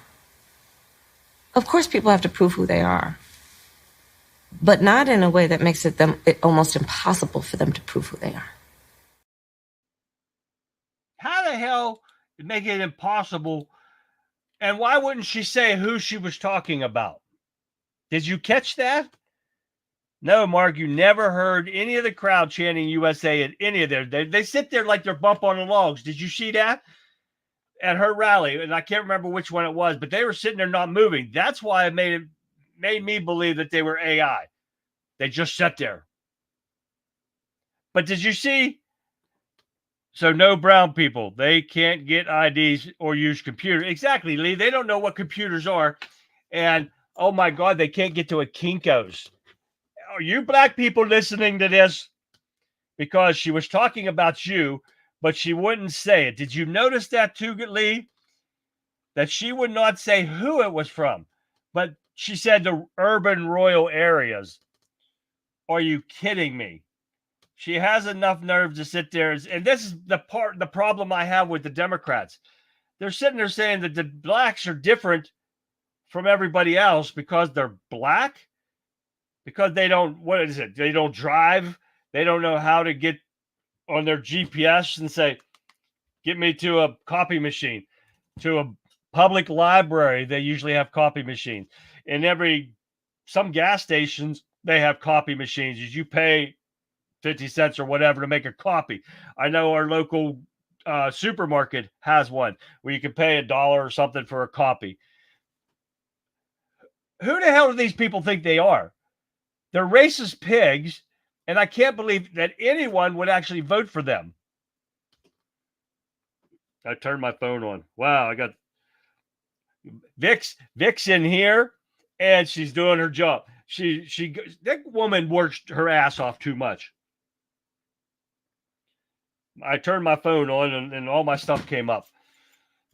Of course, people have to prove who they are, but not in a way that makes it almost impossible for them to prove who they are. How the hell make it impossible? And why wouldn't she say who she was talking about? Did you catch that? No, Mark, you never heard any of the crowd chanting USA at any of their. They sit there like they're bump on the logs. Did you see that? At her rally, and I can't remember which one it was, but they were sitting there not moving. That's why it made me believe that they were AI. They just sat there. But did you see So no brown people. They can't get IDs or use computers. Exactly, Lee. They don't know what computers are. And, oh, my God, they can't get to a Kinko's. Are you black people listening to this? Because she was talking about you, but she wouldn't say it. Did you notice that too, Lee? That she would not say who it was from, but she said the urban rural areas. Are you kidding me? She has enough nerve to sit there. And this is the problem I have with the Democrats. They're sitting there saying that the blacks are different from everybody else because they're black, because they don't, what is it? They don't drive. They don't know how to get on their GPS and say, get me to a copy machine, to a public library. They usually have copy machines. In some gas stations, they have copy machines. You pay 50 cents or whatever to make a copy. I know our local supermarket has one where you can pay $1 or something for a copy. Who the hell do these people think they are? They're racist pigs, and I can't believe that anyone would actually vote for them. I turned my phone on. Wow, I got Vic's in here, and she's doing her job. That woman works her ass off too much. I turned my phone on, and all my stuff came up.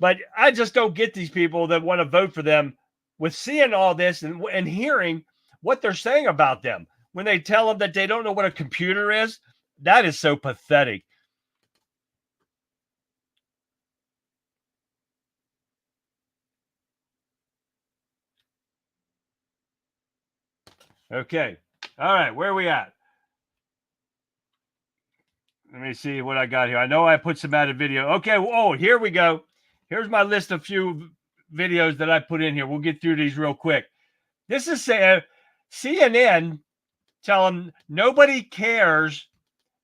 But I just don't get these people that want to vote for them with seeing all this and hearing what they're saying about them. When they tell them that they don't know what a computer is, that is so pathetic. Okay. All right. Where are we at? Let me see what I got here. I know I put some added video. Okay. Oh, here we go. Here's my list of few videos that I put in here. We'll get through these real quick. This is CNN telling nobody cares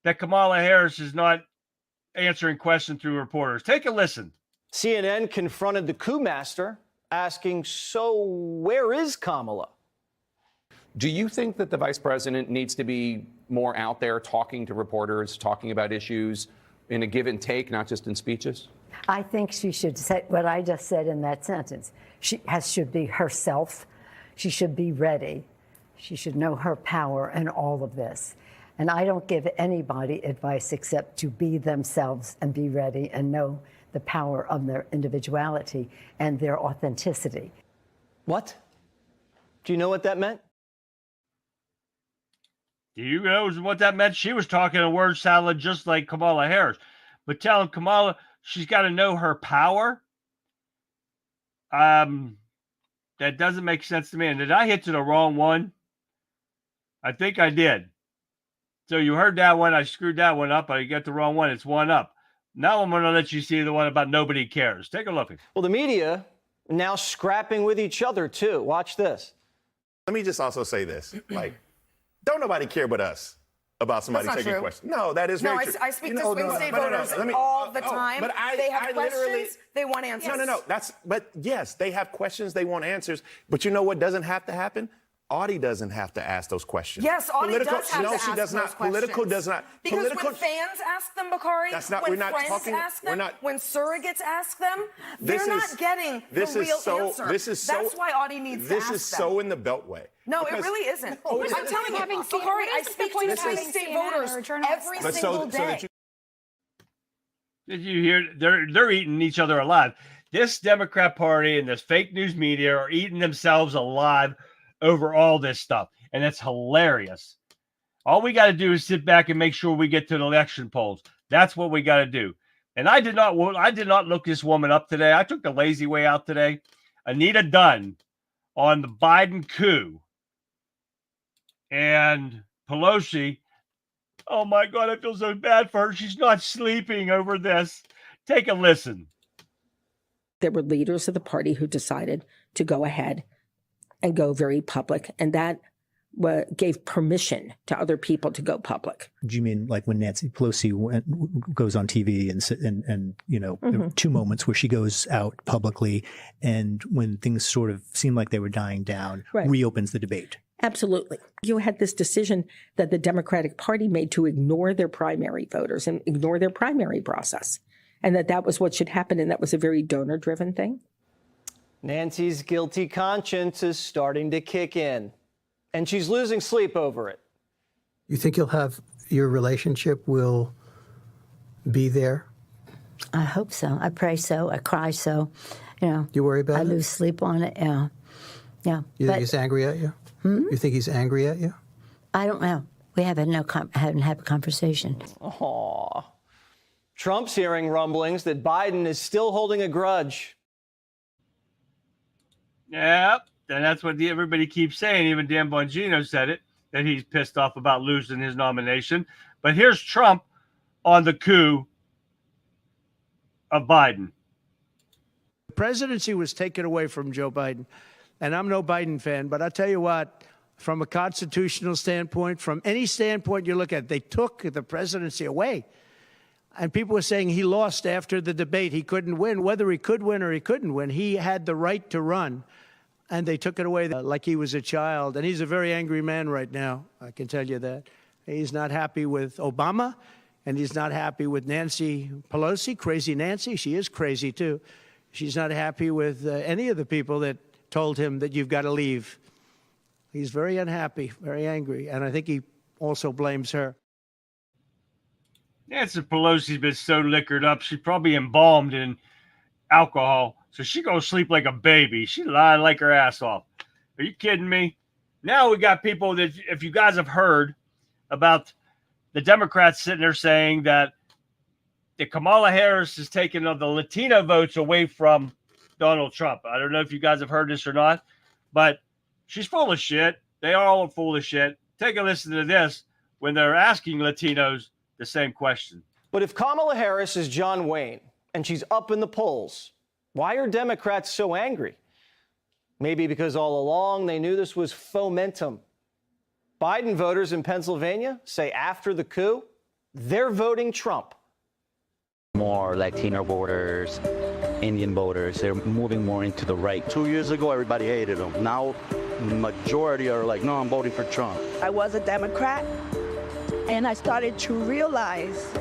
that Kamala Harris is not answering questions through reporters. Take a listen. CNN confronted the coup master, asking, so where is Kamala? Do you think that the vice president needs to be more out there talking to reporters, talking about issues in a give and take, not just in speeches? I think she should say what I just said in that sentence. She should be herself. She should be ready. She should know her power in all of this. And I don't give anybody advice except to be themselves and be ready and know the power of their individuality and their authenticity. What? Do you know what that meant? Do you know what that meant? She was talking a word salad just like Kamala Harris. But telling Kamala she's got to know her power, that doesn't make sense to me. And did I hit to the wrong one? I think I did. So you heard that one. I screwed that one up. I got the wrong one. It's one up. Now I'm going to let you see the one about nobody cares. Take a look. Well, the media now scrapping with each other, too. Watch this. Let me just also say this. Like, don't nobody care but us about somebody taking questions. No, that is very true. I speak to swing state voters all the time. But they have questions, they want answers. No. But yes, they have questions, they want answers. But you know what doesn't have to happen? Audie doesn't have to ask those questions. Yes, Audie does have to ask those questions. Political does not. Because when fans ask them, Bakari, when friends ask them, when surrogates ask them, they're not getting the real answer. That's why Audie needs to ask them. This is so in the Beltway. No, it really isn't. I'm telling you, Bakari, I speak to swing state voters every single day. Did you hear? They're eating each other alive. This Democrat Party and this fake news media are eating themselves alive over all this stuff. And it's hilarious. All we got to do is sit back and make sure we get to the election polls. That's what we got to do. And I did not look this woman up today. I took the lazy way out today. Anita Dunn on the Biden coup. And Pelosi. Oh my God, I feel so bad for her. She's not sleeping over this. Take a listen. There were leaders of the party who decided to go ahead and go very public, and that gave permission to other people to go public. Do you mean like when Nancy Pelosi goes on TV and you know, there were two moments where she goes out publicly and when things sort of seem like they were dying down, reopens the debate? Absolutely. You had this decision that the Democratic Party made to ignore their primary voters and ignore their primary process, and that was what should happen, and that was a very donor-driven thing. Nancy's guilty conscience is starting to kick in, and she's losing sleep over it. You think your relationship will be there? I hope so. I pray so. I cry so. You worry about it? I lose sleep on it. Yeah. You think he's angry at you? You think he's angry at you? I don't know. We haven't had a conversation. Aww. Trump's hearing rumblings that Biden is still holding a grudge. Yeah, and that's what everybody keeps saying. Even Dan Bongino said it, that he's pissed off about losing his nomination. But here's Trump on the coup of Biden. The presidency was taken away from Joe Biden. And I'm no Biden fan, but I'll tell you what, from a constitutional standpoint, from any standpoint you look at, they took the presidency away. And people were saying he lost after the debate. He couldn't win. Whether he could win or he couldn't win, he had the right to run. And they took it away like he was a child. And he's a very angry man right now, I can tell you that. He's not happy with Obama, and he's not happy with Nancy Pelosi, crazy Nancy. She is crazy, too. She's not happy with any of the people that told him that you've got to leave. He's very unhappy, very angry, and I think he also blames her. Nancy Pelosi's been so liquored up, she's probably embalmed in alcohol, so she gonna sleep like a baby. She lying like her ass off. Are you kidding me? Now we got people that, if you guys have heard about the Democrats sitting there saying that the Kamala Harris is taking the Latino votes away from Donald Trump. I don't know if you guys have heard this or not, but she's full of shit. They are all full of shit. Take a listen to this when they're asking Latinos the same question. But if Kamala Harris is John Wayne and she's up in the polls, why are Democrats so angry? Maybe because all along they knew this was fomentum. Biden voters in Pennsylvania say after the coup, they're voting Trump. More Latino voters, Indian voters, they're moving more into the right. 2 years ago, everybody hated him. Now, majority are like, no, I'm voting for Trump. I was a Democrat, and I started to realize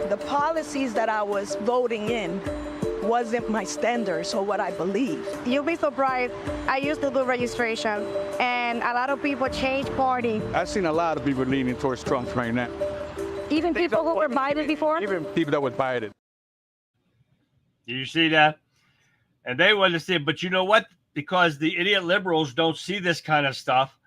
the policies that I was voting in wasn't my standards or what I believe. You'll be surprised. I used to do registration, and a lot of people change party. I've seen a lot of people leaning towards Trump right now. Even people who were Biden before? Even people that were Biden. Do you see that? And they want to see it, but you know what? Because the idiot liberals don't see this kind of stuff,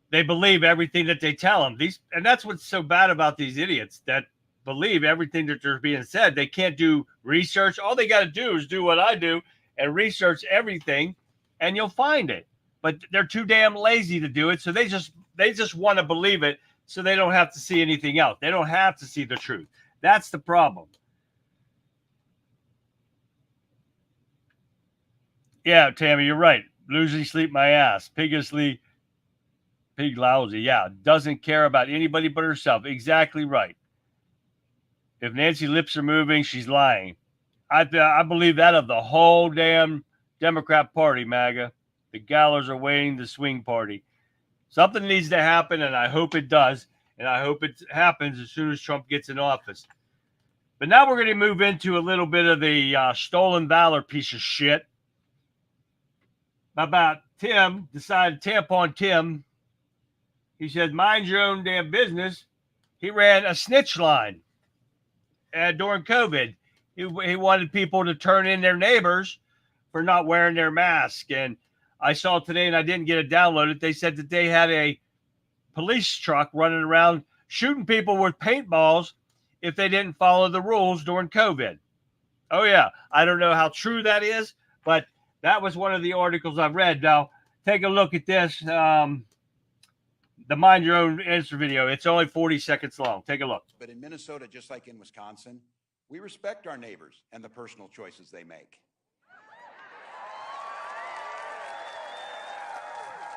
they believe everything that they tell them. And that's what's so bad about these idiots that believe everything that they're being said. They can't do research. All they got to do is do what I do and research everything, and you'll find it. But they're too damn lazy to do it, so they just want to believe it, so they don't have to see anything else. They don't have to see the truth. That's the problem. Yeah, Tammy, you're right. Losing sleep my ass. Pig lousy. Yeah, doesn't care about anybody but herself. Exactly right. If Nancy's lips are moving, she's lying. I believe that of the whole damn Democrat Party, MAGA. The gallows are waiting the swing party. Something needs to happen, and I hope it does. And I hope it happens as soon as Trump gets in office. But now we're going to move into a little bit of the stolen valor piece of shit. About Tim, decided Tampon Tim. He said, mind your own damn business. He ran a snitch line during COVID. He wanted people to turn in their neighbors for not wearing their mask. And I saw today, and I didn't get it downloaded, they said that they had a police truck running around shooting people with paintballs if they didn't follow the rules during COVID. Oh, yeah. I don't know how true that is, but that was one of the articles I've read. Now, take a look at this. The Mind Your Own Answer video. It's only 40 seconds long. Take a look. But in Minnesota, just like in Wisconsin, we respect our neighbors and the personal choices they make.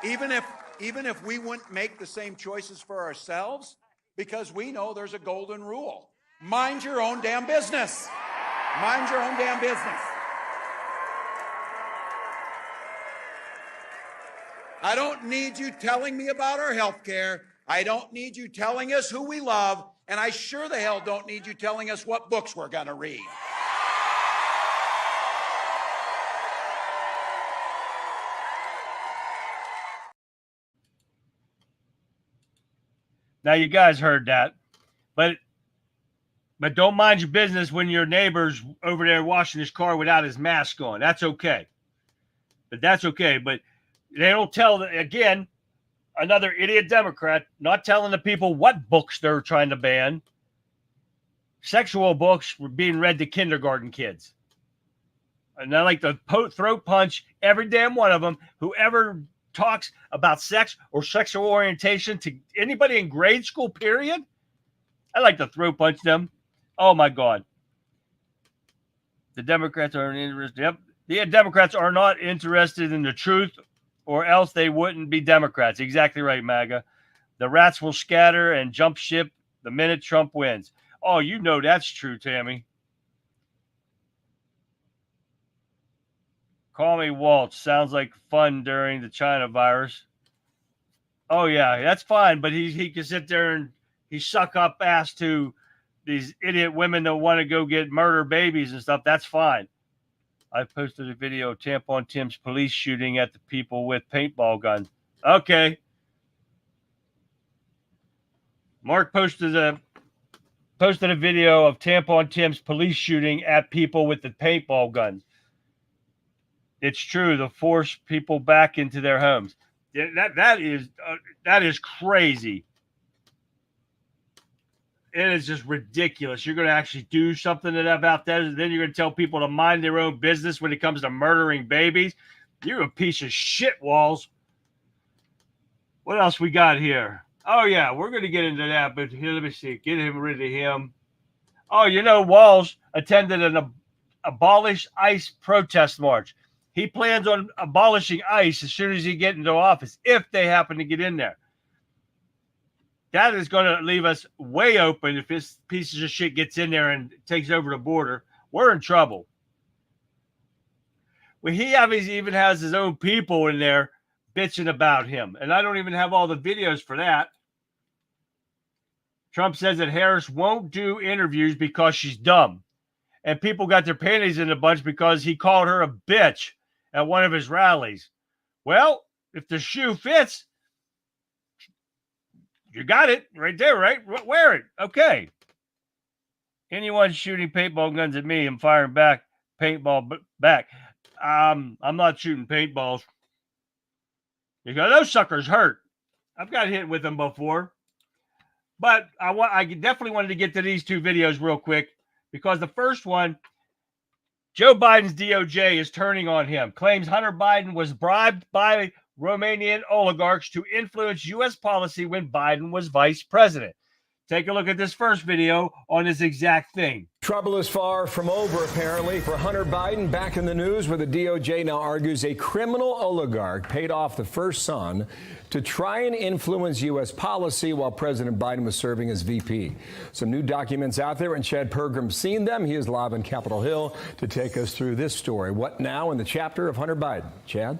Even if we wouldn't make the same choices for ourselves, because we know there's a golden rule. Mind your own damn business. Mind your own damn business. I don't need you telling me about our health care. I don't need you telling us who we love. And I sure the hell don't need you telling us what books we're going to read. Now you guys heard that, but don't mind your business when your neighbor's over there washing his car without his mask on. That's okay. But they don't tell again. Another idiot Democrat not telling the people what books they're trying to ban. Sexual books were being read to kindergarten kids. And I like to throat punch every damn one of them. Whoever talks about sex or sexual orientation to anybody in grade school, period, I like to throat punch them. Oh, my God. The Democrats aren't interested. Yep. The Democrats are not interested in the truth, or else they wouldn't be Democrats. Exactly right, MAGA. The rats will scatter and jump ship the minute Trump wins. Oh, you know that's true, Tammy. Call me Walt. Sounds like fun during the China virus. Oh, yeah, that's fine. But he can sit there and he suck up ass to these idiot women that want to go get murder babies and stuff. That's fine. I posted a video of Tampon Tim's police shooting at the people with paintball guns. Okay. Mark posted a video of Tampon Tim's police shooting at people with the paintball guns. It's true to force people back into their homes. That is crazy. It is just ridiculous. You're going to actually do something about that. And then you're going to tell people to mind their own business when it comes to murdering babies. You're a piece of shit, Walls. What else we got here? Oh, yeah, we're going to get into that. But here, let me see. Get rid of him. Oh, you know, Walls attended an abolish ICE protest march. He plans on abolishing ICE as soon as he gets into office, if they happen to get in there. That is going to leave us way open if this piece of shit gets in there and takes over the border. We're in trouble. Well, he obviously even has his own people in there bitching about him. And I don't even have all the videos for that. Trump says that Harris won't do interviews because she's dumb. And people got their panties in a bunch because he called her a bitch at one of his rallies. Well, if the shoe fits, you got it right there, right? Wear it. Okay. Anyone shooting paintball guns at me, I'm firing back paintball back. I'm not shooting paintballs because those suckers hurt. I've got hit with them before. But I definitely wanted to get to these two videos real quick because the first one, Joe Biden's DOJ is turning on him, claims Hunter Biden was bribed by Romanian oligarchs to influence U.S. policy when Biden was vice president. Take a look at this first video on this exact thing. Trouble is far from over, apparently, for Hunter Biden. Back in the news where the DOJ now argues a criminal oligarch paid off the first son to try and influence U.S. policy while President Biden was serving as VP. Some new documents out there, and Chad Pergram's seen them. He is live on Capitol Hill to take us through this story. What now in the chapter of Hunter Biden? Chad?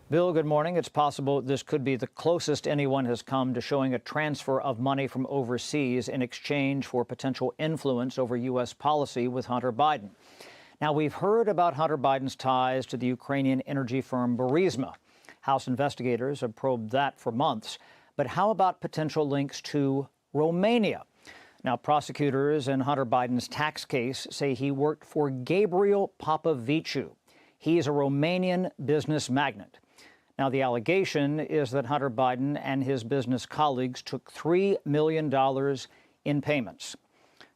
Bill, good morning. It's possible this could be the closest anyone has come to showing a transfer of money from overseas in exchange for potential influence over U.S. policy with Hunter Biden. Now, we've heard about Hunter Biden's ties to the Ukrainian energy firm Burisma. House investigators have probed that for months. But how about potential links to Romania? Now, prosecutors in Hunter Biden's tax case say he worked for Gabriel Popoviciu. He is a Romanian business magnate. Now, the allegation is that Hunter Biden and his business colleagues took $3 million in payments.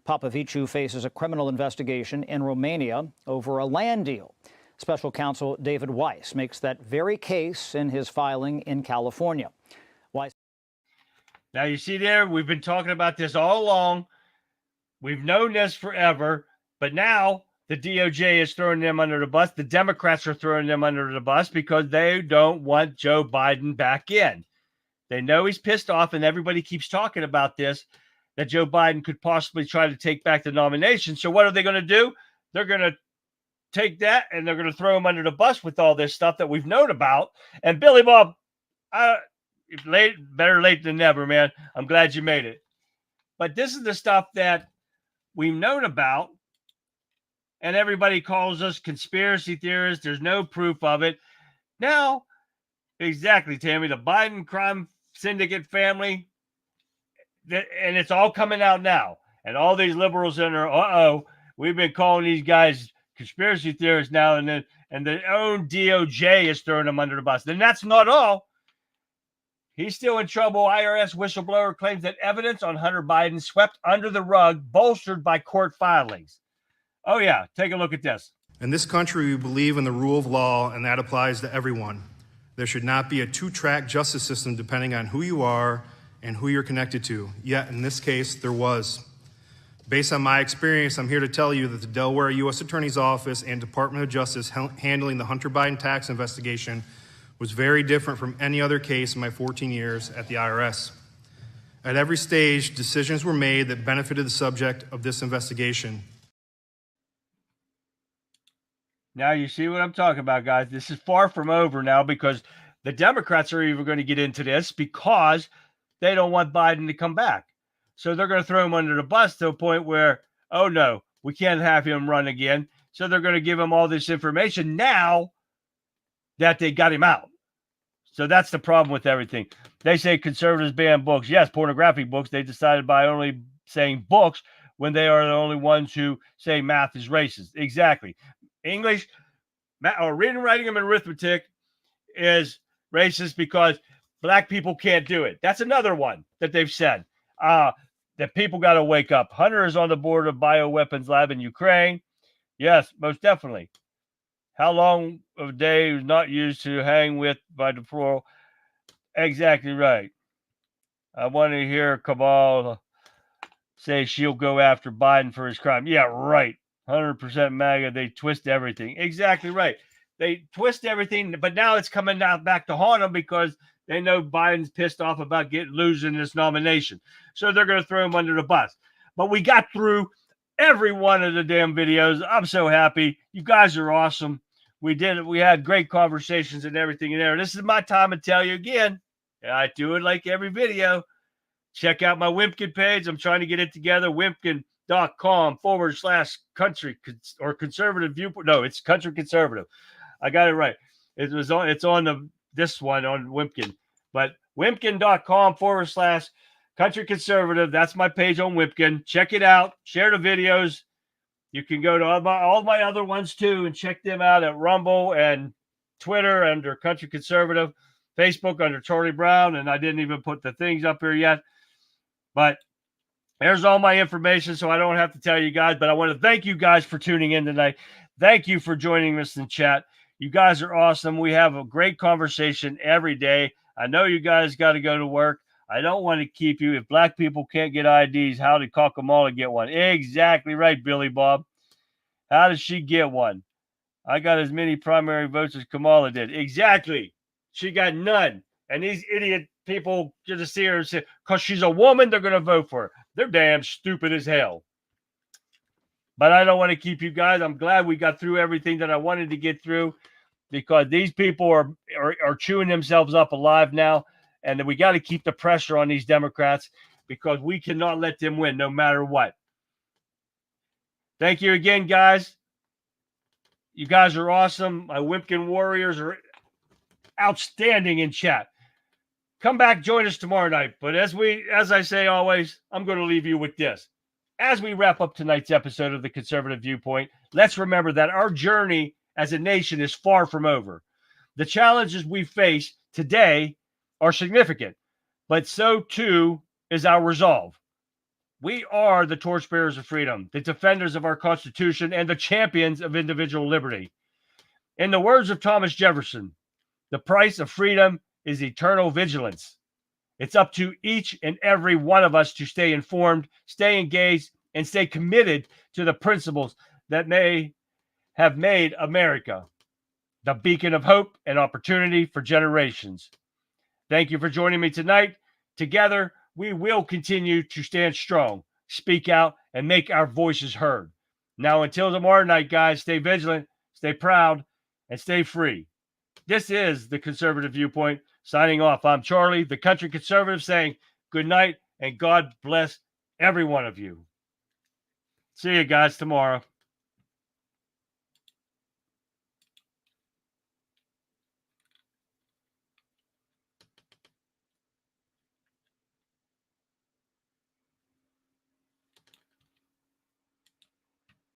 Popoviciu faces a criminal investigation in Romania over a land deal. Special counsel David Weiss makes that very case in his filing in California. Weiss. Now, you see there, we've been talking about this all along. We've known this forever, but now the DOJ is throwing them under the bus. The Democrats are throwing them under the bus because they don't want Joe Biden back in. They know he's pissed off, and everybody keeps talking about this, that Joe Biden could possibly try to take back the nomination. So what are they going to do? They're going to take that and they're going to throw him under the bus with all this stuff that we've known about. And Billy Bob, better late than never, man. I'm glad you made it. But this is the stuff that we've known about, and everybody calls us conspiracy theorists. There's no proof of it. Now, exactly, Tammy, the Biden crime syndicate family, and it's all coming out now. And all these liberals in there, we've been calling these guys conspiracy theorists now, and the own DOJ is throwing them under the bus. And that's not all. He's still in trouble. IRS whistleblower claims that evidence on Hunter Biden swept under the rug, bolstered by court filings. Oh, yeah. Take a look at this. In this country, we believe in the rule of law, and that applies to everyone. There should not be a two-track justice system depending on who you are and who you're connected to. Yet, in this case, there was. Based on my experience, I'm here to tell you that the Delaware U.S. Attorney's Office and Department of Justice handling the Hunter Biden tax investigation was very different from any other case in my 14 years at the IRS. At every stage, decisions were made that benefited the subject of this investigation. Now you see what I'm talking about, guys. This is far from over now, because the Democrats are even going to get into this because they don't want Biden to come back. So they're going to throw him under the bus to a point where, oh no, we can't have him run again. So they're going to give him all this information now that they got him out. So that's the problem with everything. They say conservatives ban books. Yes, pornographic books. They decided by only saying books when they are the only ones who say math is racist. Exactly. English, or reading, writing, and arithmetic is racist because black people can't do it. That's another one that they've said. That people got to wake up. Hunter is on the board of bioweapons lab in Ukraine. Yes, most definitely. How long of a day is not used to hang with by the plural? Exactly right. I want to hear Kabal say she'll go after Biden for his crime. Yeah, right. 100% MAGA. They twist everything. Exactly right. They twist everything, but now it's coming out back to haunt them because they know Biden's pissed off about losing this nomination. So they're going to throw him under the bus. But we got through every one of the damn videos. I'm so happy. You guys are awesome. We did it. We had great conversations and everything in there. This is my time to tell you again. I do it like every video. Check out my Wimpkin page. I'm trying to get it together. Wimpkin.com/country or conservative viewpoint. No, it's country conservative. I got it right. It's on this one on Wimpkin. But Wimpkin.com/country conservative. That's my page on Wimpkin. Check it out. Share the videos. You can go to all my other ones too and check them out at Rumble and Twitter under Country Conservative, Facebook under Charlie Brown, and I didn't even put the things up here yet. But there's all my information, so I don't have to tell you guys. But I want to thank you guys for tuning in tonight. Thank you for joining us in chat. You guys are awesome. We have a great conversation every day. I know you guys got to go to work. I don't want to keep you. If black people can't get IDs, how did Kakamala get one? Exactly right, Billy Bob. How did she get one? I got as many primary votes as Kamala did. Exactly. She got none. And these idiot people just see her and say, because she's a woman, they're going to vote for her. They're damn stupid as hell. But I don't want to keep you guys. I'm glad we got through everything that I wanted to get through, because these people are chewing themselves up alive now. And we got to keep the pressure on these Democrats, because we cannot let them win no matter what. Thank you again, guys. You guys are awesome. My Wimpkin Warriors are outstanding in chat. Come back, join us tomorrow night. But as I say always, I'm going to leave you with this. As we wrap up tonight's episode of The Conservative Viewpoint, let's remember that our journey as a nation is far from over. The challenges we face today are significant, but so too is our resolve. We are the torchbearers of freedom, the defenders of our Constitution, and the champions of individual liberty. In the words of Thomas Jefferson, the price of freedom is eternal vigilance. It's up to each and every one of us to stay informed, stay engaged, and stay committed to the principles that may have made America the beacon of hope and opportunity for generations. Thank you for joining me tonight. Together, we will continue to stand strong, speak out, and make our voices heard. Now, until tomorrow night, guys, stay vigilant, stay proud, and stay free. This is the Conservative Viewpoint. Signing off. I'm Charlie, the country conservative, saying good night and God bless every one of you. See you guys tomorrow.